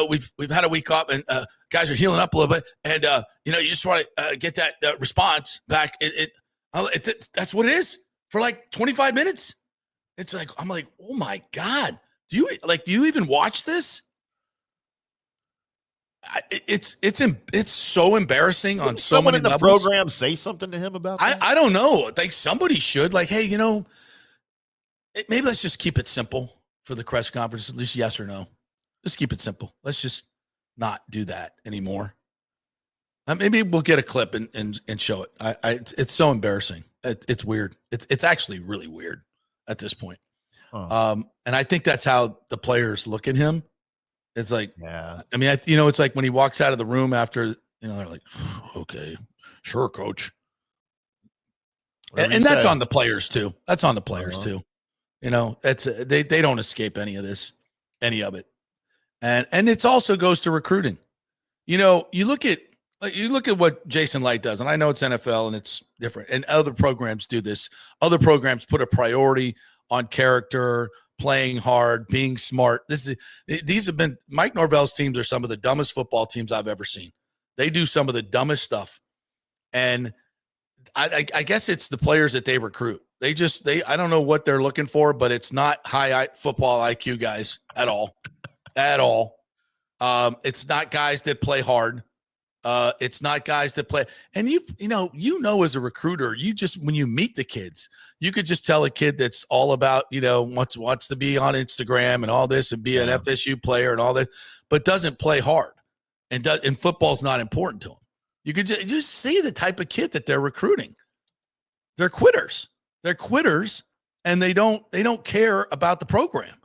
D: we've had a week off, and guys are healing up a little bit. And, you just want to get that response back. That's what it is for like 25 minutes. It's like, I'm like, oh my God, do you even watch this? It's so embarrassing on so
E: someone
D: many
E: in the
D: levels.
E: Program say something to him about that?
D: I don't know. Like, somebody should, like, hey, maybe let's just keep it simple for the press conference, at least yes or no. Just keep it simple. Let's just not do that anymore. Maybe we'll get a clip and show it. It's so embarrassing. It's weird. It's actually really weird at this point. Huh. And I think that's how the players look at him. It's like, yeah. I mean, it's like when he walks out of the room after, they're like, okay, sure, coach. And that's on the players too. That's on the players too. That's they don't escape any of it. And it also goes to recruiting. You look at what Jason Light does, and I know it's NFL and it's different, and other programs do this. Other programs put a priority on character, playing hard, being smart. These have been Mike Norvell's teams are some of the dumbest football teams I've ever seen. They do some of the dumbest stuff, and I guess it's the players that they recruit. I don't know what they're looking for, but it's not high football IQ guys at all. At all. It's not guys that play hard. It's not guys that play. And as a recruiter, when you meet the kids, you could just tell a kid that's all about, wants to be on Instagram and all this and be an FSU player and all that, but doesn't play hard and football's not important to him. You could just see the type of kid that they're recruiting. They're quitters. And they don't care about the program.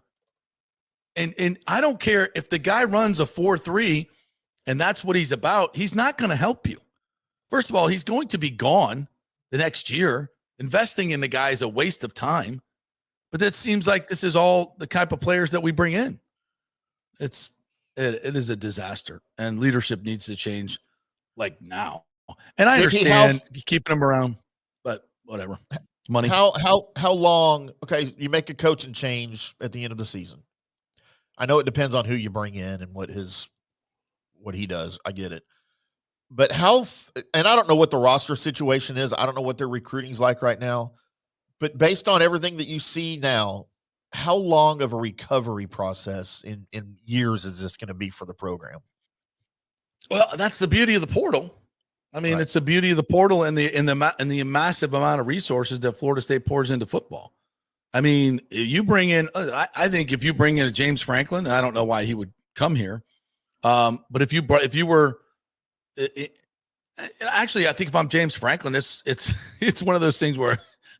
D: And I don't care if the guy runs a 4.3 and that's what he's about. He's not going to help you. First of all, he's going to be gone the next year. Investing in the guy is a waste of time. But it seems like this is all the type of players that we bring in. It is a disaster, and leadership needs to change like now. And I understand keeping them around, but whatever. Money.
E: How long? Okay, you make a coaching change at the end of the season. I know it depends on who you bring in and what he does. I get it. But and I don't know what the roster situation is. I don't know what their recruiting's like right now. But based on everything that you see now, how long of a recovery process in years is this going to be for the program?
D: Well, that's the beauty of the portal. I mean,
E: Right.
D: it's the beauty of the portal and the massive amount of resources that Florida State pours into football. I mean, you bring in, I think if you bring in a James Franklin, I don't know why he would come here. But if you were, actually, I think if I'm James Franklin, it's one of those things where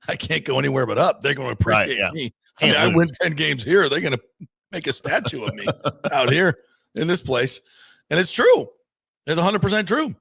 D: I can't go anywhere but up. They're going to appreciate me. I mean, I win 10 games here. They're going to make a statue of me out here in this place. And it's true. It's 100% true.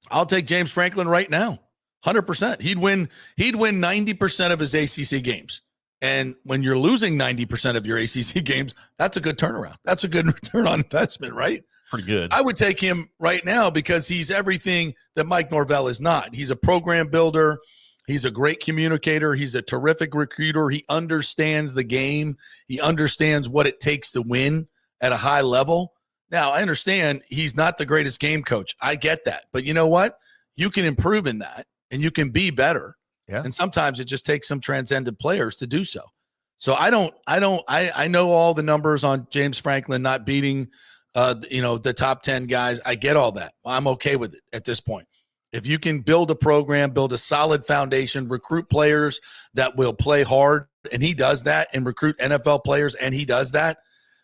D: I'll take James Franklin right now. 100%. He'd win 90% of his ACC games. And when you're losing 90% of your ACC games, that's a good turnaround. That's a good return on investment, right?
E: Pretty good.
D: I would take him right now because he's everything that Mike Norvell is not. He's a program builder. He's a great communicator. He's a terrific recruiter. He understands the game. He understands what it takes to win at a high level. Now, I understand he's not the greatest game coach. I get that. But you know what? You can improve in that, and you can be better.
E: Yeah.
D: And sometimes it just takes some transcendent players to do so. So I know all the numbers on James Franklin not beating the top 10 guys. I get all that. I'm okay with it at this point. If you can build a program, build a solid foundation, recruit players that will play hard, and he does that, and recruit NFL players, and he does that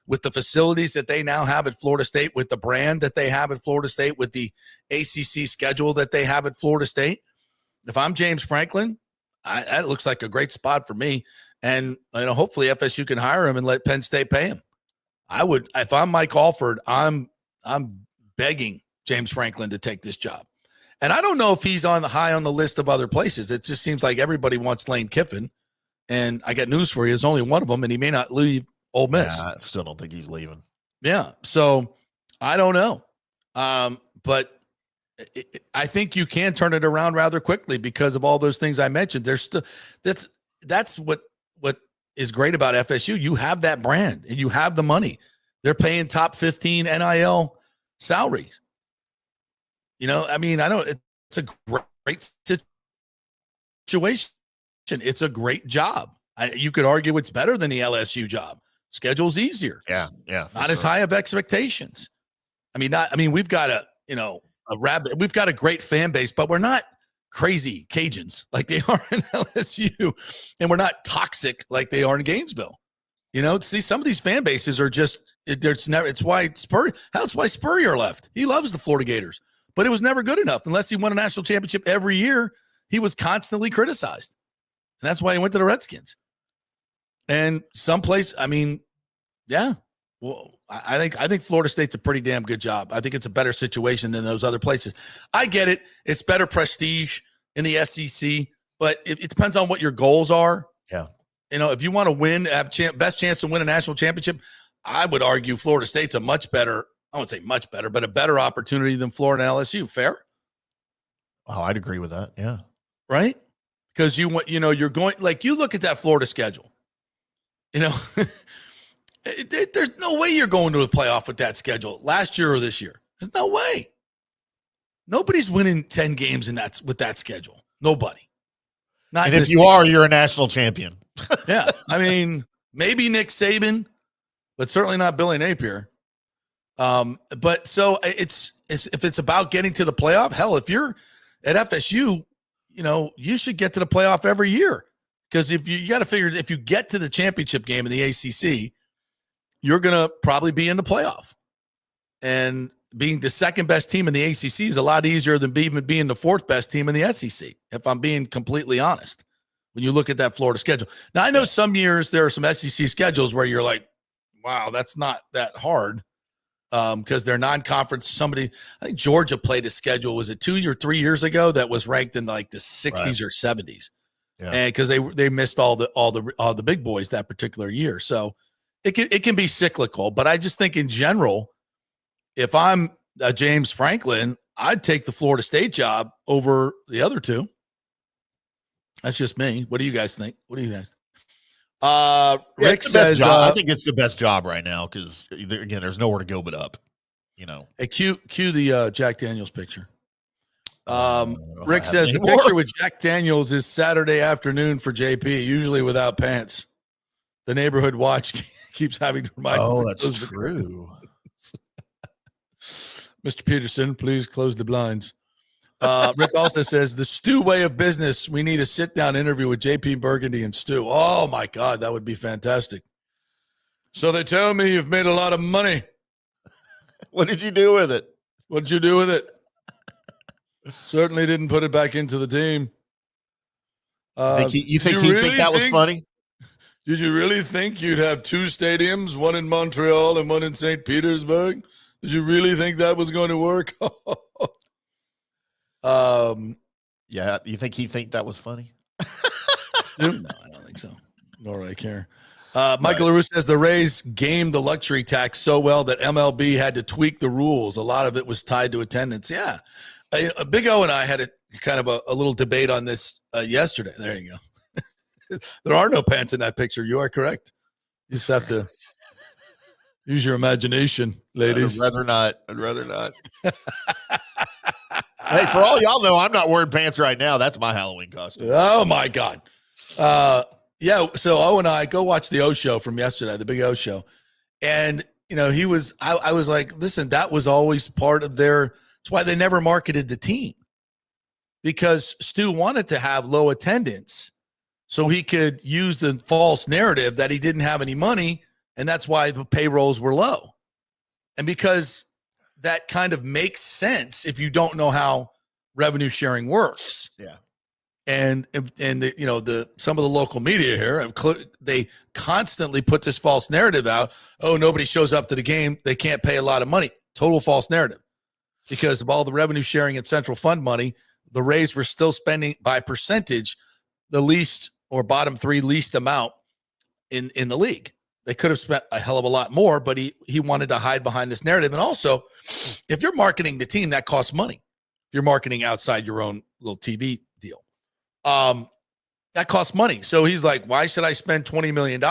D: with the facilities that they now have at Florida State, with the brand that they have at Florida State, with the ACC schedule that they have at Florida State. If I'm James Franklin, that looks like a great spot for me. And hopefully FSU can hire him and let Penn State pay him. I would, if I'm Mike Alford, I'm begging James Franklin to take this job. And I don't know if he's high on the list of other places. It just seems like everybody wants Lane Kiffin. And I got news for you. There's only one of them, and he may not leave Ole Miss.
E: Yeah, I still don't think he's leaving. Yeah.
D: So I don't know. But I think you can turn it around rather quickly because of all those things I mentioned. There's still that's what is great about FSU. You have that brand and you have the money. They're paying top 15 NIL salaries. I mean, it's a great situation. It's a great job. You could argue it's better than the LSU job. Schedule's easier.
E: Yeah.
D: Not as high of expectations. We've got we've got a great fan base, but we're not crazy Cajuns like they are in LSU, and we're not toxic like they are in Gainesville. Some of these fan bases are just it's why Spurrier left. He loves the Florida Gators, but it was never good enough unless he won a national championship every year. He was constantly criticized, and that's why he went to the Redskins. And someplace, well, I think Florida State's a pretty damn good job. I think it's a better situation than those other places. I get it. It's better prestige in the SEC, but it depends on what your goals are.
E: Yeah.
D: If you want to win, have best chance to win a national championship, I would argue Florida State's a much better, I won't say much better, but a better opportunity than Florida and LSU. Fair?
E: Oh, I'd agree with that. Yeah.
D: Right? Because you're going, like, you look at that Florida schedule. There's no way you're going to a playoff with that schedule last year or this year. There's no way. Nobody's winning 10 games with that schedule. Nobody.
E: And if you are, you're a national champion.
D: Yeah. Maybe Nick Saban, but certainly not Billy Napier. But so it's if it's about getting to the playoff, hell, if you're at FSU, you should get to the playoff every year. Because if you got to figure, if you get to the championship game in the ACC, you're going to probably be in the playoff. And being the second best team in the ACC is a lot easier than even being the fourth best team in the SEC, if I'm being completely honest, when you look at that Florida schedule. Now, I know some years there are some SEC schedules where you're like, wow, that's not that hard because they're non-conference. I think Georgia played a schedule, was it 2 or 3 years ago, that was ranked in like the 60s or 70s. Yeah. And because they missed all the big boys that particular year. So it can be cyclical, but I just think in general, if I'm James Franklin, I'd take the Florida State job over the other two. That's just me. What do you guys think? Rick says,
E: I think it's the best job right now because again, there's nowhere to go but up.
D: Hey, cue the Jack Daniels picture. Rick says the picture with Jack Daniels is Saturday afternoon for JP, usually without pants. The neighborhood watch keeps having to remind me.
E: Oh, that's true.
D: Mr. Peterson, please close the blinds. Rick also says, the Stu way of business, we need a sit-down interview with JP Burgundy and Stu. Oh, my God, that would be fantastic. So they tell me you've made a lot of money.
E: What did you do with it?
D: What did you do with it? Certainly didn't put it back into the team.
E: You think that was funny?
D: Did you really think you'd have two stadiums, one in Montreal and one in St. Petersburg? Did you really think that was going to work?
E: Yeah, you think he'd think that was funny?
D: No, I don't think so. Nor do I care. Michael LaRue says the Rays gamed the luxury tax so well that MLB had to tweak the rules. A lot of it was tied to attendance. Yeah. Big O and I had a little debate on this yesterday. There you go. There are no pants in that picture. You are correct. You just have to use your imagination, ladies.
E: I'd rather not. Hey, for all y'all know, I'm not wearing pants right now. That's my Halloween costume.
D: Oh, my God. Yeah, so O and I go watch the O show from yesterday, the Big O show. And, I was like, listen, that was always part of it's why they never marketed the team. Because Stu wanted to have low attendance so he could use the false narrative that he didn't have any money, and that's why the payrolls were low. And because that kind of makes sense if you don't know how revenue sharing works.
E: Yeah.
D: And some of the local media here, they constantly put this false narrative out. Oh, nobody shows up to the game. They can't pay a lot of money. Total false narrative. Because of all the revenue sharing and central fund money, the Rays were still spending by percentage the least or bottom three least amount in the league. They could have spent a hell of a lot more, but he wanted to hide behind this narrative. And also, if you're marketing the team, that costs money. If you're marketing outside your own little TV deal, that costs money. So he's like, why should I spend $20 million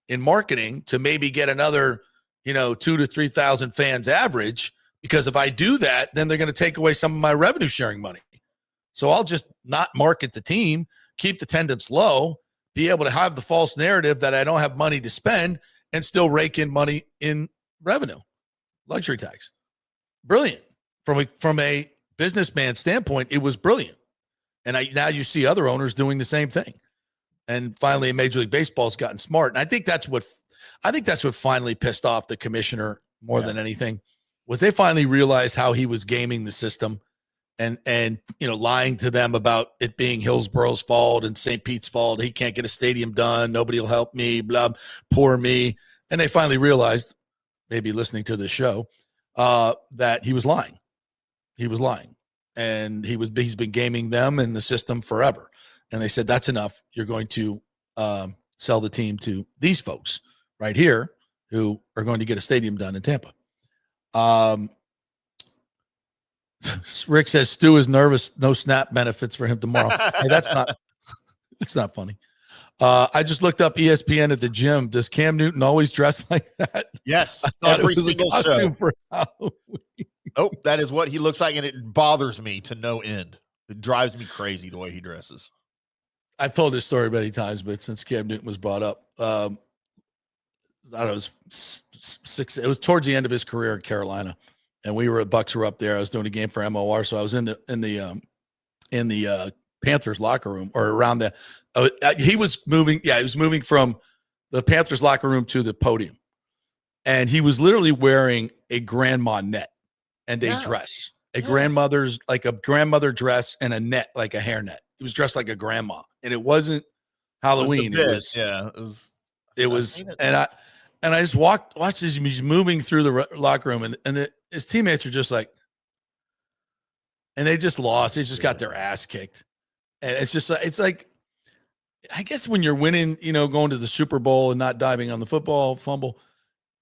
D: in marketing to maybe get another, 2,000 to 3,000 fans average? Because if I do that, then they're going to take away some of my revenue sharing money. So I'll just not market the team, keep the attendance low, be able to have the false narrative that I don't have money to spend and still rake in money in revenue, luxury tax. Brilliant. From a businessman standpoint, it was brilliant. And now you see other owners doing the same thing. And finally, Major League Baseball's gotten smart. And I think that's what finally pissed off the commissioner more than anything, was they finally realized how he was gaming the system and lying to them about it being Hillsborough's fault and St. Pete's fault. He can't get a stadium done. Nobody will help me, blah, poor me. And they finally realized, maybe listening to this show, that he was lying. He was lying. And he's been gaming them and the system forever. And they said, that's enough. You're going to sell the team to these folks right here who are going to get a stadium done in Tampa. Rick says Stu is nervous. No snap benefits for him tomorrow. Hey, it's not funny. I just looked up ESPN at the gym. Does Cam Newton always dress like that?
E: Yes.
D: Every single show. For
E: Oh, that is what he looks like, and it bothers me to no end. It drives me crazy the way he dresses.
D: I've told this story many times, but since Cam Newton was brought up, I don't know, it was towards the end of his career in Carolina, and Bucks were up there. I was doing a game for MOR, so I was in the Panthers locker room, or around he was moving. Yeah, he was moving from the Panthers locker room to the podium, and he was literally wearing a grandma net and a dress, grandmother's, like a grandmother dress and a net, like a hairnet. He was dressed like a grandma, and it wasn't Halloween. It was, and I just watched as he's moving through the locker room, and his teammates are just like, and they just lost. They just got their ass kicked, and it's like, I guess when you're winning, going to the Super Bowl and not diving on the football fumble,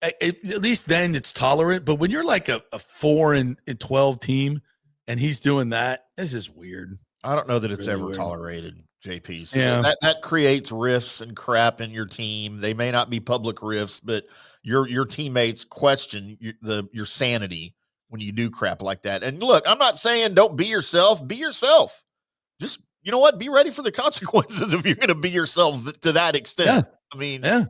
D: at least then it's tolerant. But when you're like a 4-12 team, and he's doing that, this is weird.
E: I don't know that it's really ever toterated, JP. So that creates rifts and crap in your team. They may not be public rifts, but your teammates question your sanity when you do crap like that. And look, I'm not saying don't be yourself. Be yourself. Just, you know what? Be ready for the consequences if you're going to be yourself to that extent. I mean,
D: Yeah.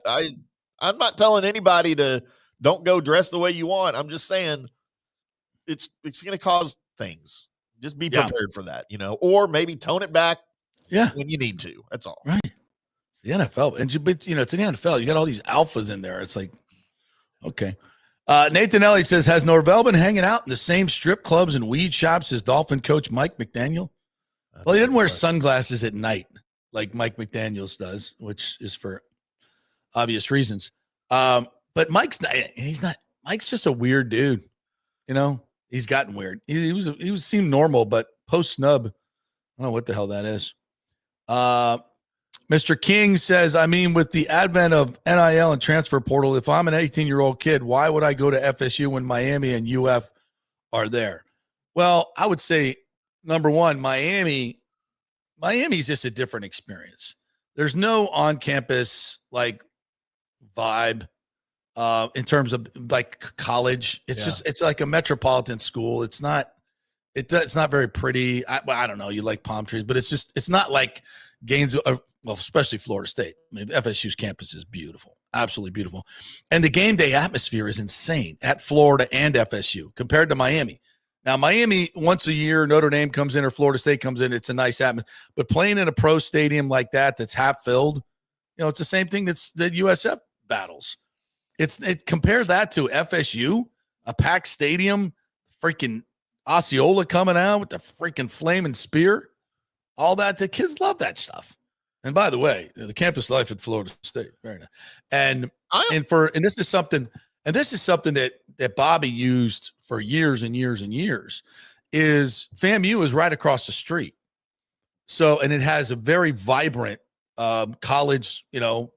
E: I'm not telling anybody to don't go dress the way you want. I'm just saying it's going to cause things. Just be prepared for that, or maybe tone it back when you need to. That's all.
D: Right. It's the NFL. But it's an NFL. You got all these alphas in there. It's like, okay. Nathan Elliott says, has Norvell been hanging out in the same strip clubs and weed shops as Dolphin coach Mike McDaniel? Well, he didn't wear sunglasses at night like Mike McDaniels does, which is for obvious reasons. But Mike's just a weird dude. He's gotten weird. He seemed normal, but post snub, I don't know what the hell that is. Mr. King says, with the advent of NIL and transfer portal, if I'm an 18-year-old kid, why would I go to FSU when Miami and UF are there? Well, I would say, number one, Miami's just a different experience. There's no on-campus vibe in terms of college. It's like a metropolitan school. It's not very pretty. I don't know. You like palm trees, but it's not like Gainesville, especially Florida State. FSU's campus is beautiful, absolutely beautiful. And the game day atmosphere is insane at Florida and FSU compared to Miami. Now, Miami, once a year, Notre Dame comes in or Florida State comes in. It's a nice atmosphere. But playing in a pro stadium like that's half filled, it's the same thing that USF battles. Compare that to FSU, a packed stadium, freaking Osceola coming out with the freaking flaming spear. All that. The kids love that stuff. And by the way, the campus life at Florida State, very nice. And this is something that Bobby used for years and years and years. Is FAMU is right across the street. So, and it has a very vibrant college,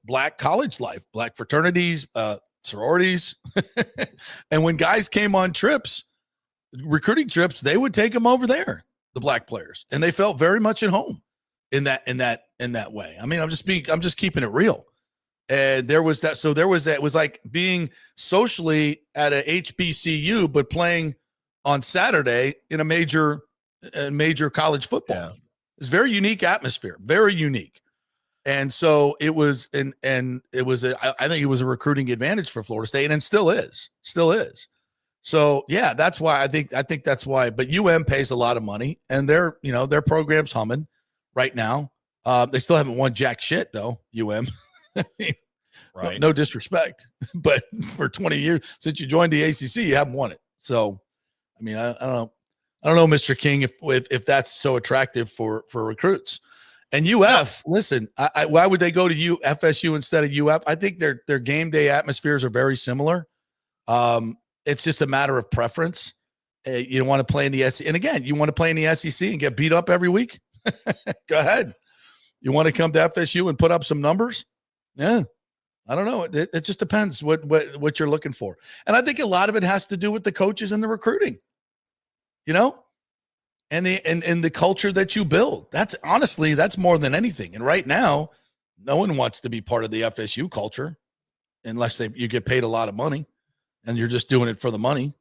D: black college life, black fraternities, sororities. And when guys came on trips, recruiting trips, they would take them over there, the black players, and they felt very much at home in that way. I'm just keeping it real. And there was that. So there was that. It was like being socially at a HBCU, but playing on Saturday in a major college football. Yeah. It's very unique atmosphere, very unique. And so it was, and it was, I think it was a recruiting advantage for Florida State, and still is. So yeah, that's why I think that's why. But pays a lot of money, and their program's humming right now. They still haven't won jack shit though. Right? No disrespect, but for 20 years since you joined the ACC, you haven't won it. So, I don't know, Mr. King, if that's so attractive for recruits. And UF, listen, why would they go to FSU instead of UF? I think their game day atmospheres are very similar. It's just a matter of preference. You don't want to play in the SEC. And again, you want to play in the SEC and get beat up every week? Go ahead. You want to come to FSU and put up some numbers? Yeah. I don't know. It just depends what you're looking for. And I think a lot of it has to do with the coaches and the recruiting, and the culture that you build. That's more than anything. And right now, no one wants to be part of the FSU culture unless you get paid a lot of money and you're just doing it for the money.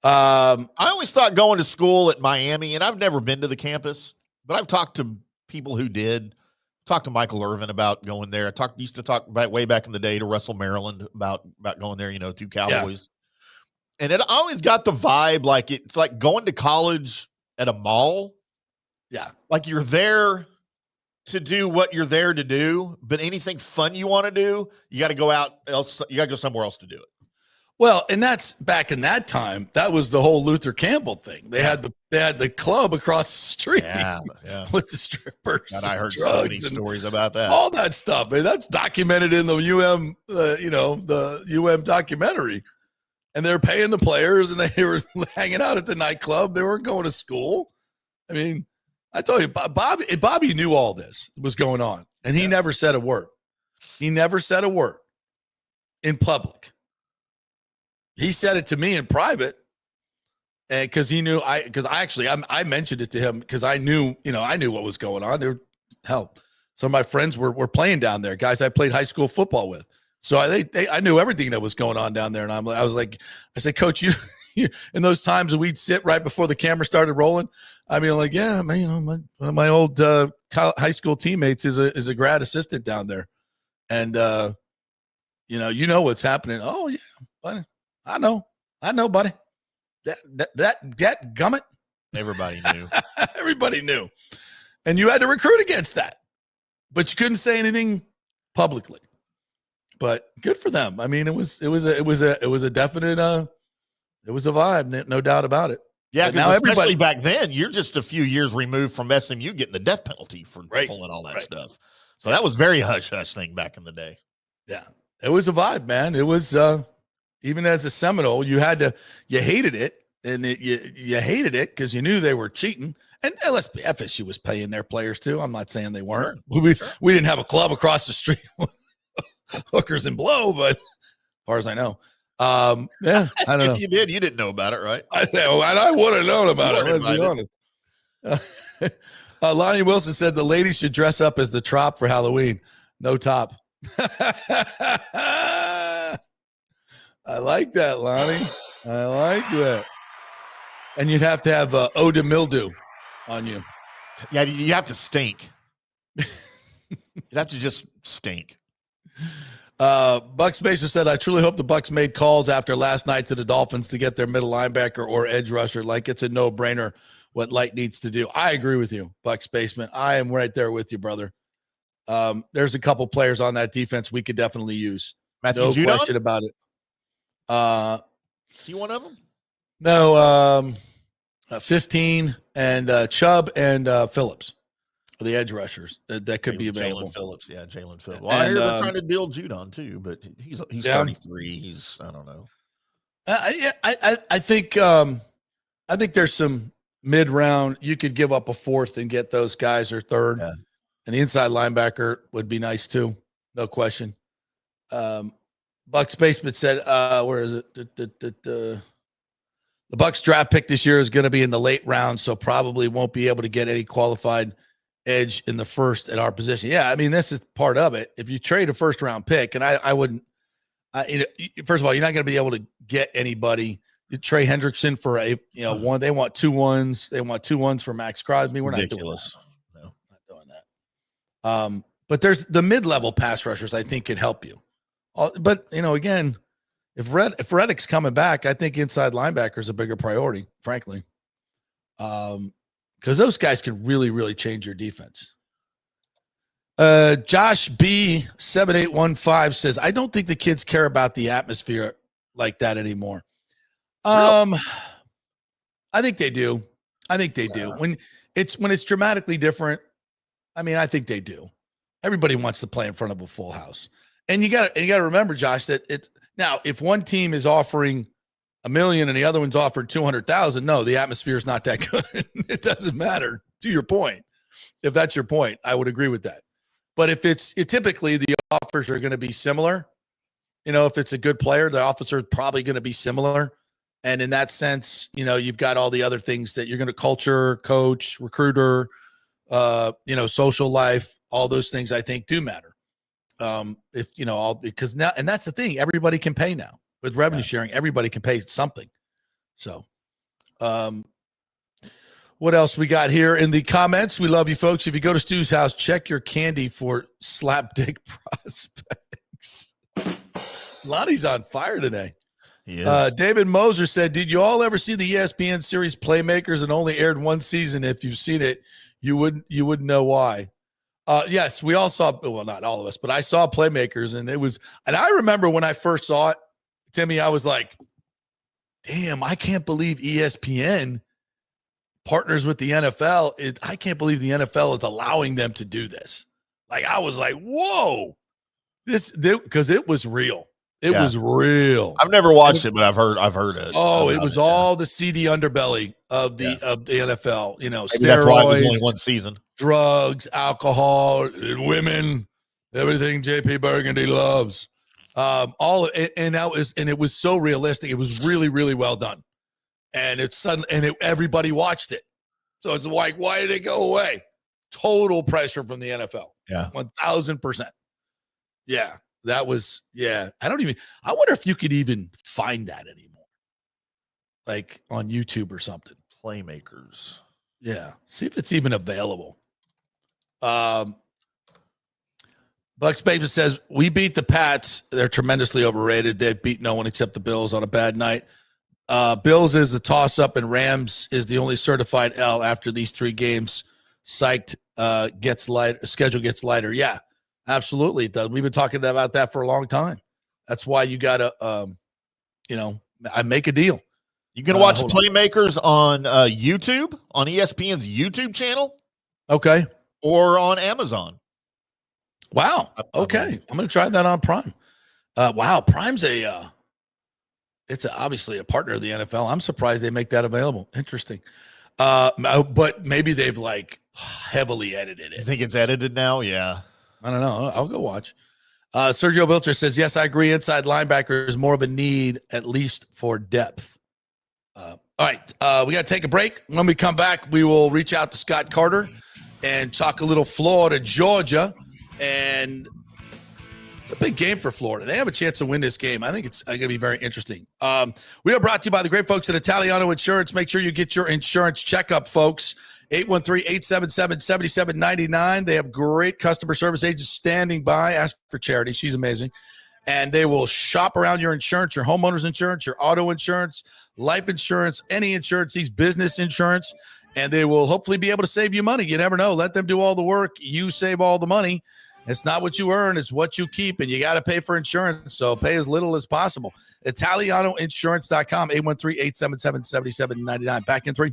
E: I always thought going to school at Miami, and I've never been to the campus, but I've talked to people who did. Talked to Michael Irvin about going there. Used to talk way back in the day to Russell Maryland about going there, to Cowboys. Yeah. And it always got the vibe like it's like going to college at a mall.
D: Yeah.
E: Like you're there to do what you're there to do, but anything fun you want to do, you got to go out else. You got to go somewhere else to do it.
D: Well, and that's back in that time. That was the whole Luther Campbell thing. They had the club across the street with the strippers.
E: And I heard so many stories about that.
D: All that stuff. Man, that's documented in the the documentary. And they're paying the players, and they were hanging out at the nightclub. They weren't going to school. I mean, I told you, Bobby knew all this was going on, and he never said a word. He never said a word in public. He said it to me in private, and because he knew I mentioned it to him because I knew what was going on. Some of my friends were playing down there, guys I played high school football with. So I knew everything that was going on down there, and I said, Coach, you in those times that we'd sit right before the camera started rolling, my old high school teammates is a grad assistant down there. And, you know what's happening. Oh, yeah, buddy. I know, buddy. That gummit.
E: Everybody knew.
D: Everybody knew. And you had to recruit against that. But you couldn't say anything publicly. But good for them. I mean, it was a definite it was a vibe, no doubt about it.
E: Yeah,
D: because now
E: especially back then, you're just a few years removed from SMU getting the death penalty for pulling all that stuff. So that was very hush-hush thing back in the day.
D: Yeah, it was a vibe, man. It was even as a Seminole, you hated it, and you hated it because you knew they were cheating. And FSU was paying their players too. I'm not saying they weren't. Sure. We didn't have a club across the street with hookers and blow, but as far as I know. Yeah, I don't know.
E: If you did, you didn't know about it, right?
D: I would have known about it. Let's be honest. Lonnie Wilson said the ladies should dress up as the Trop for Halloween. No top. I like that, Lonnie. I like that. And you'd have to have eau de mildew on you.
E: Yeah, you have to stink. You have to just stink.
D: Bucks Baser said, I truly hope the Bucks made calls after last night to the Dolphins to get their middle linebacker or edge rusher. Like it's a no-brainer what Light needs to do. I agree with you, Bucks Basement. I am right there with you, brother. There's a couple players on that defense we could definitely use.
E: Matthew
D: no
E: Judon?
D: Question about it.
E: Is he one of them?
D: No, 15 and Chubb and Phillips. The edge rushers that could be available.
E: Jalen Phillips. Well, I hear they're trying to deal Judon too, but he's 33. He's, I don't know.
D: I think there's some mid-round. You could give up a fourth and get those guys or third. Yeah. And the inside linebacker would be nice too. No question. Bucks Basement said, where is it? The Bucks draft pick this year is going to be in the late round, so probably won't be able to get any qualified edge in the first at our position. Yeah, I mean, this is part of it. If you trade a first round pick, and I wouldn't, first of all, you're not going to be able to get anybody. Trey Hendrickson for one. They want 2 1s. They want 2 1s for Max Crosby. We're
E: ridiculous.
D: Not doing that. No, not doing that. But there's the mid-level pass rushers I think can help you. But again, if Reddick's coming back, I think inside linebacker is a bigger priority, frankly. Because those guys can really, really change your defense. Josh B 7815 says, I don't think the kids care about the atmosphere like that anymore. I think they do. When it's dramatically different, I mean, I think they do. Everybody wants to play in front of a full house. And you got to remember, Josh, that it's now if one team is offering $1 million and the other one's offered 200,000. No, the atmosphere is not that good. It doesn't matter. To your point, if that's your point, I would agree with that. But if typically the offers are going to be similar, if it's a good player, the offers are probably going to be similar. And in that sense, you've got all the other things that you're going to culture, coach, recruiter, social life, all those things I think do matter. Because now, and that's the thing, everybody can pay now. With revenue sharing, everybody can pay something. So, what else we got here in the comments? We love you folks. If you go to Stu's house, check your candy for slapdick prospects. Lonnie's on fire today.
E: Yes.
D: David Moser said, did you all ever see the ESPN series Playmakers? It only aired one season. If you've seen it, you wouldn't know why. Yes, we all saw, well, not all of us, but I saw Playmakers, and I remember when I first saw it, Timmy, I was like, damn, I can't believe ESPN partners with the NFL. I can't believe the NFL is allowing them to do this. Like, I was like, whoa, because it was real. It was real.
E: I've never watched it, but I've heard it.
D: Oh, it was all the seedy underbelly of the NFL, steroids.
E: That's why it was only one season.
D: Drugs, alcohol, and women, everything JP Burgundy loves. All and it was so realistic. It was really, really well done. And it's sudden, and everybody watched it. So it's like, why did it go away? Total pressure from the NFL.
E: Yeah.
D: 1000%. Yeah. That was, I wonder if you could even find that anymore. Like on YouTube or something.
E: Playmakers.
D: Yeah. See if it's even available. Buck Spaven says, we beat the Pats. They're tremendously overrated. They beat no one except the Bills on a bad night. Bills is the toss-up, and Rams is the only certified L after these 3 games. Psyched gets lighter. Schedule gets lighter. Yeah, absolutely it does. We've been talking about that for a long time. That's why you got to, I make a deal.
E: You can watch Playmakers on YouTube, on ESPN's YouTube channel.
D: Okay.
E: Or on Amazon.
D: Wow. Okay. I'm going to try that on Prime. Wow. Prime's obviously a partner of the NFL. I'm surprised they make that available. Interesting. But maybe they've heavily edited it.
E: You think it's edited now? Yeah.
D: I don't know. I'll go watch. Sergio Bilter says, yes, I agree. Inside linebacker is more of a need, at least for depth. All right. We got to take a break. When we come back, we will reach out to Scott Carter and talk a little Florida, Georgia. And it's a big game for Florida. They have a chance to win this game. I think it's going to be very interesting. We are brought to you by the great folks at Italiano Insurance. Make sure you get your insurance checkup, folks. 813-877-7799. They have great customer service agents standing by. Ask for Charity. She's amazing. And they will shop around your insurance, your homeowner's insurance, your auto insurance, life insurance, any insurance, these business insurance. And they will hopefully be able to save you money. You never know. Let them do all the work. You save all the money. It's not what you earn. It's what you keep. And you got to pay for insurance. So pay as little as possible. ItalianoInsurance.com, 813-877-7799. Back in 3.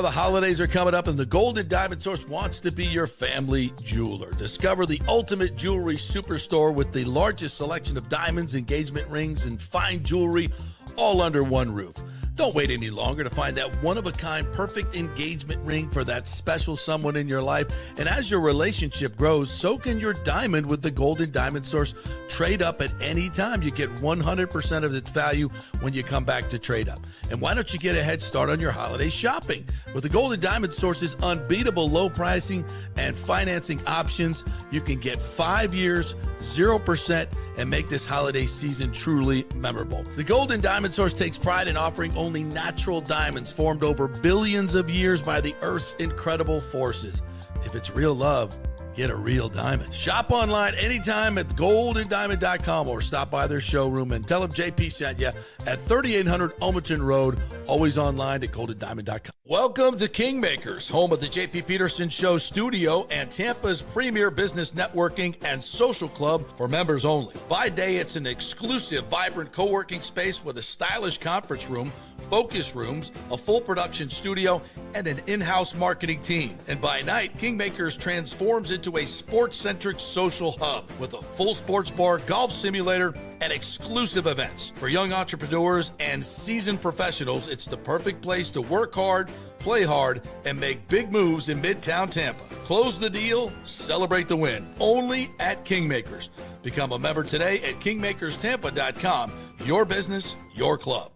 D: The holidays are coming up, and the Golden Diamond Source wants to be your family jeweler. Discover the ultimate jewelry superstore with the largest selection of diamonds, engagement rings, and fine jewelry all under one roof. Don't wait any longer to find that one-of-a-kind perfect engagement ring for that special someone in your life. And as your relationship grows, so can your diamond with the Golden Diamond Source. Trade up at any time. You get 100% of its value when you come back to trade up. And why don't you get a head start on your holiday shopping? With the Golden Diamond Source's unbeatable low pricing and financing options, you can get 5 years, 0%, and make this holiday season truly memorable. The Golden Diamond Source takes pride in offering only natural diamonds formed over billions of years by the Earth's incredible forces. If it's real love, get a real diamond. Shop online anytime at goldendiamond.com or stop by their showroom and tell them JP sent you at 3800 Almaton Road, always online at goldendiamond.com. Welcome to Kingmakers, home of the JP Peterson Show studio and Tampa's premier business networking and social club for members only. By day, it's an exclusive, vibrant co-working space with a stylish conference room, focus rooms, a full production studio, and an in-house marketing team. And by night, Kingmakers transforms into a sports-centric social hub with a full sports bar, golf simulator, and exclusive events. For young entrepreneurs and seasoned professionals, it's the perfect place to work hard, play hard, and make big moves in Midtown Tampa. Close the deal, celebrate the win. Only at Kingmakers. Become a member today at kingmakerstampa.com. Your business, your club.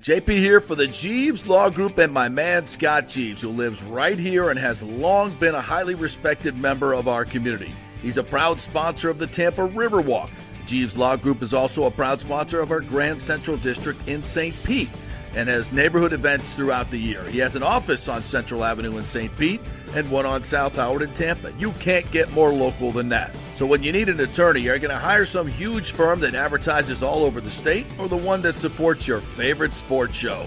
D: JP here for the Jeeves Law Group and my man Scott Jeeves, who lives right here and has long been a highly respected member of our community. He's a proud sponsor of the Tampa Riverwalk. Jeeves Law Group is also a proud sponsor of our Grand Central District in St. Pete and has neighborhood events throughout the year. He has an office on Central Avenue in St. Pete and one on South Howard in Tampa. You can't get more local than that. So when you need an attorney, you're going to hire some huge firm that advertises all over the state or the one that supports your favorite sports show.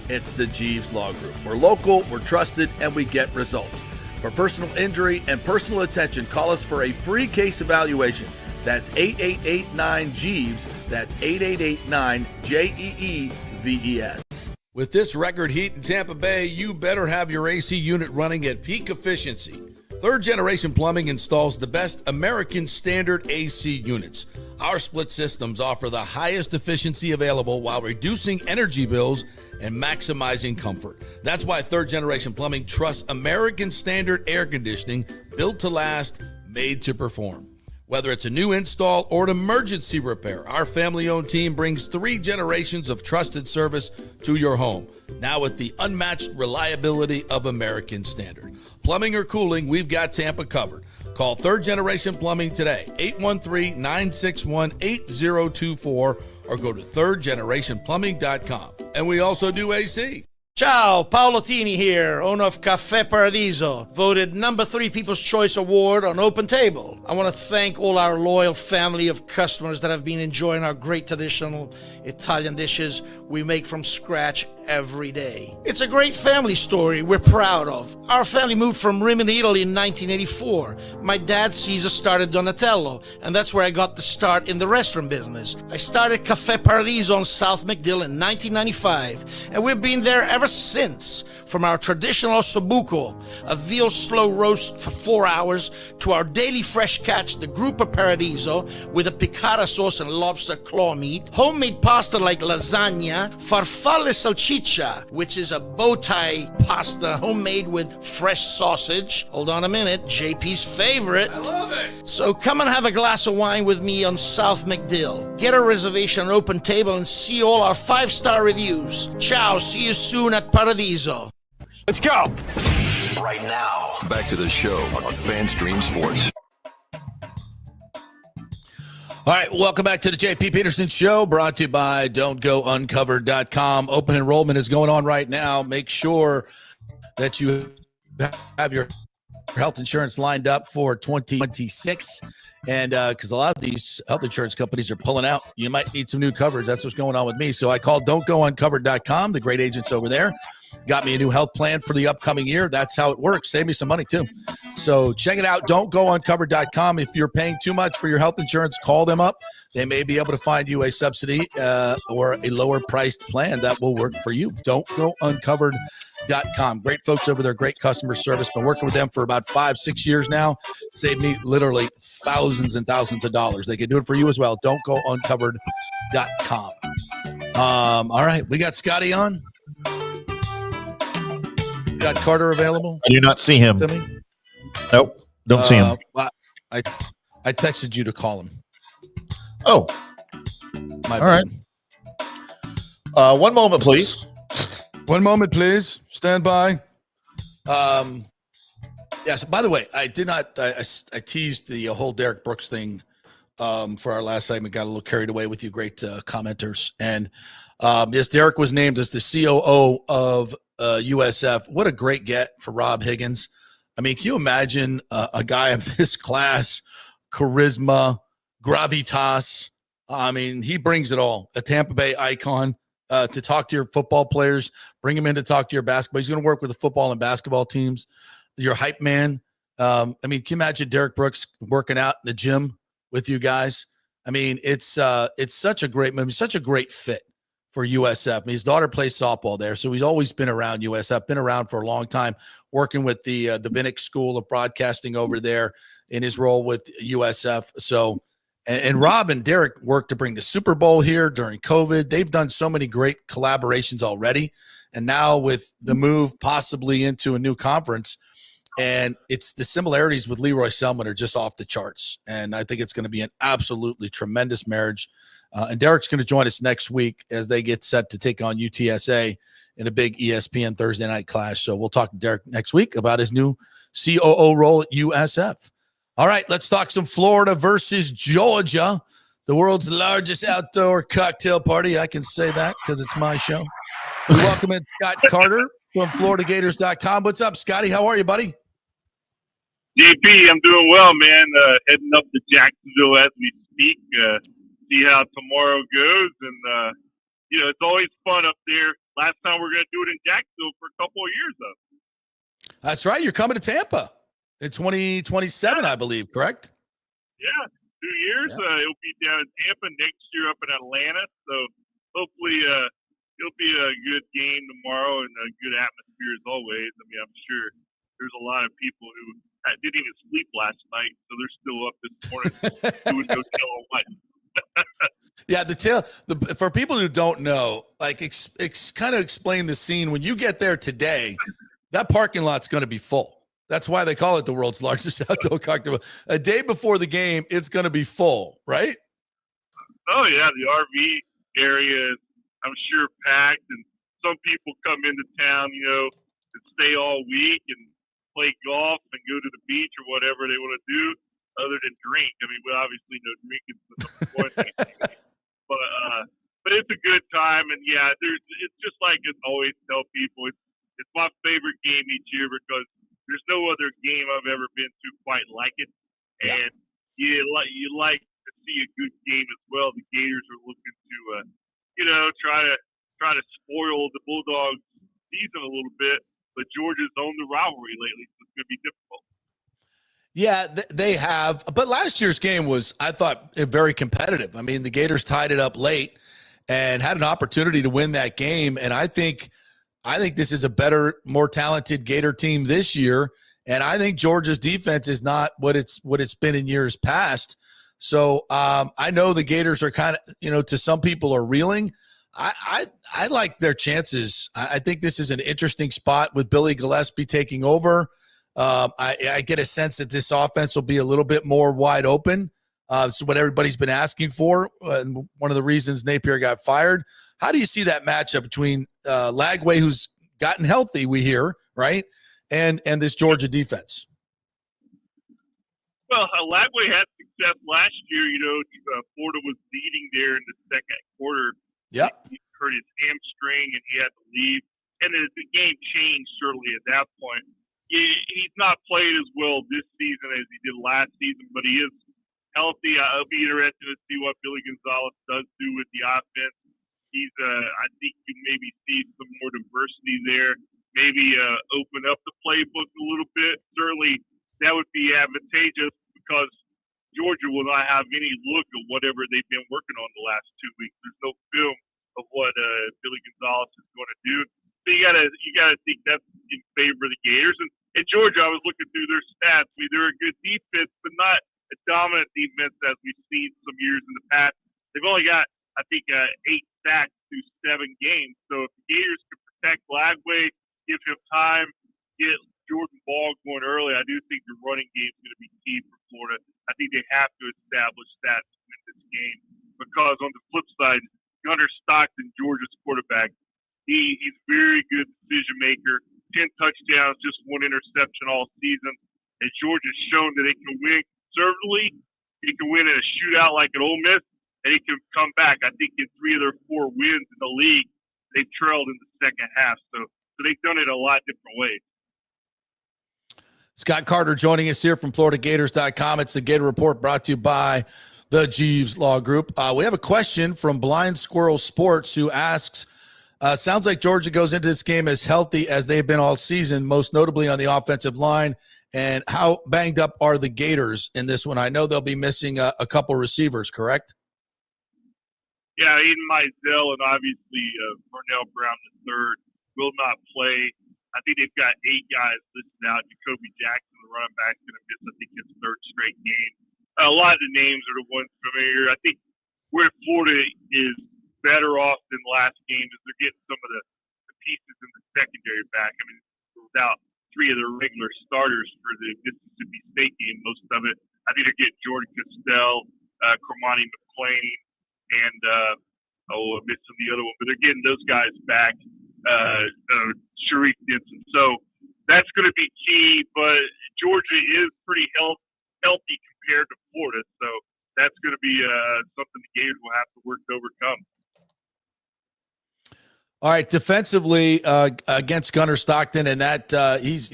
D: It's the Jeeves Law Group. We're local, we're trusted, and we get results. For personal injury and personal attention, call us for a free case evaluation. That's 8889-JEEVES. That's 8889-JEEVES. With this record heat in Tampa Bay, you better have your AC unit running at peak efficiency. Third Generation Plumbing installs the best American standard AC units. Our split systems offer the highest efficiency available while reducing energy bills and maximizing comfort. That's why Third Generation Plumbing trusts American standard air conditioning, built to last, made to perform. Whether it's a new install or an emergency repair, our family-owned team brings 3 generations of trusted service to your home, now with the unmatched reliability of American Standard. Plumbing or cooling, we've got Tampa covered. Call Third Generation Plumbing today, 813-961-8024, or go to thirdgenerationplumbing.com. And we also do AC.
H: Ciao, Paolo Tini here, owner of Caffè Paradiso, voted number 3 People's Choice Award on Open Table. I want to thank all our loyal family of customers that have been enjoying our great traditional Italian dishes we make from scratch every day. It's a great family story we're proud of. Our family moved from Rimini, Italy in 1984. My dad, Caesar, started Donatello, and that's where I got the start in the restaurant business. I started Caffè Paradiso on South McDill in 1995, and we've been there ever since. From our traditional ossobuco, a veal slow roast for 4 hours, to our daily fresh catch, the Gruppo Paradiso, with a piccata sauce and lobster claw meat, homemade pasta like lasagna, farfalle salchicha, which is a bow tie pasta homemade with fresh sausage. Hold on a minute, JP's favorite.
D: I love it.
H: So come and have a glass of wine with me on South McDill. Get a reservation on Open Table and see all our 5-star reviews. Ciao, see you soon at Paradiso.
F: Let's go.
G: Right now.
A: Back to the show on FanStream Sports.
D: All right, welcome back to the JP Peterson Show, brought to you by Don'tGoUncovered.com. Open enrollment is going on right now. Make sure that you have your health insurance lined up for 2026. And because a lot of these health insurance companies are pulling out, you might need some new coverage. That's what's going on with me. So I called Don'tGoUncovered.com, the great agents over there. Got me a new health plan for the upcoming year. That's how it works. Save me some money, too. So check it out. Don'tGoUncovered.com. If you're paying too much for your health insurance, call them up. They may be able to find you a subsidy or a lower priced plan that will work for you. Don'tGoUncovered.com. Great folks over there. Great customer service. Been working with them for about 5-6 years now. Saved me literally thousands and thousands of dollars. They can do it for you as well. Don'tGoUncovered.com. All right. We got Scotty on. Got Carter available?
E: I do not see him. Nope. Don't see him.
D: I texted you to call him.
E: Oh.
D: All
E: right. One moment, please.
D: One moment, please. Stand by. Yes. By the way, I did not. I teased the whole Derrick Brooks thing for our last segment. Got a little carried away with you, great commenters. And yes, Derrick was named as the COO of USF. What a great get for Rob Higgins. I mean, can you imagine a guy of this class, charisma, gravitas? I mean, he brings it all. A Tampa Bay icon to talk to your football players, bring him in to talk to your basketball. He's going to work with the football and basketball teams. Your hype man. I mean, can you imagine Derrick Brooks working out in the gym with you guys? I mean, it's such a great movie, such a great fit for USF. I mean, his daughter plays softball there, so he's always been around USF, been around for a long time, working with the Vinnick School of Broadcasting over there in his role with USF. So, and Rob and Derrick worked to bring the Super Bowl here during COVID. They've done so many great collaborations already, and now with the move possibly into a new conference, and it's the similarities with Leroy Selman are just off the charts. And I think it's going to be an absolutely tremendous marriage. And Derrick's going to join us next week as they get set to take on UTSA in a big ESPN Thursday night clash. So we'll talk to Derrick next week about his new COO role at USF. All right, let's talk some Florida versus Georgia, the world's largest outdoor cocktail party. I can say that because it's my show. We welcome in Scott Carter from FloridaGators.com. What's up, Scotty? How are you, buddy?
I: JP, I'm doing well, man. Heading up to Jacksonville as we speak. See how tomorrow goes. And, it's always fun up there. Last time we were going to do it in Jacksonville for a couple of years, though.
D: That's right. You're coming to Tampa in 2027, I believe, correct?
I: Yeah, 2 years.
D: Yeah.
I: It'll be down in Tampa, next year up in Atlanta. So hopefully it'll be a good game tomorrow and a good atmosphere as always. I mean, I'm sure there's a lot of people who didn't even sleep last night, so they're still up this morning doing no telling what.
D: Yeah, for people who don't know, like kind of explain the scene. When you get there today, that parking lot's going to be full. That's why they call it the world's largest outdoor cocktail. A day before the game, it's going to be full, right?
I: Oh yeah, the RV area is, I'm sure, packed, and some people come into town, to stay all week and play golf and go to the beach or whatever they want to do, other than drink. I mean, we obviously know drinking is the number one thing. But but it's a good time, and it's just like I always tell people, it's my favorite game each year because there's no other game I've ever been to quite like it, and you like to see a good game as well. The Gators are looking to try to spoil the Bulldogs season a little bit, but Georgia's owned the rivalry lately, so it's going to be difficult.
D: Yeah, they have. But last year's game was, I thought, very competitive. I mean, the Gators tied it up late and had an opportunity to win that game. And I think this is a better, more talented Gator team this year. And I think Georgia's defense is not what it's been in years past. So I know the Gators are kind of, to some people are reeling. I like their chances. I think this is an interesting spot with Billy Gillespie taking over. I get a sense that this offense will be a little bit more wide open. So what everybody's been asking for, and one of the reasons Napier got fired. How do you see that matchup between Lagway, who's gotten healthy, we hear, right, and this Georgia defense?
I: Well, Lagway had success last year. Florida was leading there in the second quarter.
D: Yep.
I: He hurt his hamstring, and he had to leave. And the game changed certainly at that point. He's not played as well this season as he did last season, but he is healthy. I'll be interested to see what Billy Gonzalez does do with the offense. I think you maybe see some more diversity there, maybe open up the playbook a little bit. Certainly that would be advantageous because Georgia will not have any look at whatever they've been working on the last 2 weeks. There's no film of what Billy Gonzalez is going to do. So you gotta think that's in favor of the Gators. And Georgia, I was looking through their stats. I mean, they're a good defense, but not a dominant defense as we've seen some years in the past. They've only got, I think, 8 sacks through 7 games. So if the Gators can protect Lagway, give him time, get Jordan Ball going early, I do think the running game is going to be key for Florida. I think they have to establish that to win this game because on the flip side, Gunnar Stockton, Georgia's quarterback, he's a very good decision maker. 10 touchdowns, just 1 interception all season. And Georgia's shown that it can win conservatively. It can win in a shootout like an Ole Miss, and it can come back. I think in 3 of their 4 wins in the league, they trailed in the second half. So they've done it a lot different ways.
D: Scott Carter joining us here from FloridaGators.com. It's the Gator Report brought to you by the Jeeves Law Group. We have a question from Blind Squirrel Sports who asks, sounds like Georgia goes into this game as healthy as they've been all season, most notably on the offensive line. And how banged up are the Gators in this one? I know they'll be missing a couple receivers, correct?
I: Yeah, Aiden Mizell and obviously Vernell Brown III will not play. I think they've got 8 guys listed out. Jacoby Jackson, the running back, is going to miss, I think, his 3rd straight game. A lot of the names are the ones familiar. I think where Florida is better off than last game is they're getting some of the pieces in the secondary back. I mean, without 3 of their regular starters for the Mississippi State game, most of it. I think they're getting Jordan Castell, Cormani McClain, and I'm missing the other one, but they're getting those guys back, Sharif Denson. So that's going to be key, but Georgia is pretty healthy compared to Florida, so that's going to be something the Gators will have to work to overcome.
D: All right, defensively against Gunnar Stockton, and that he's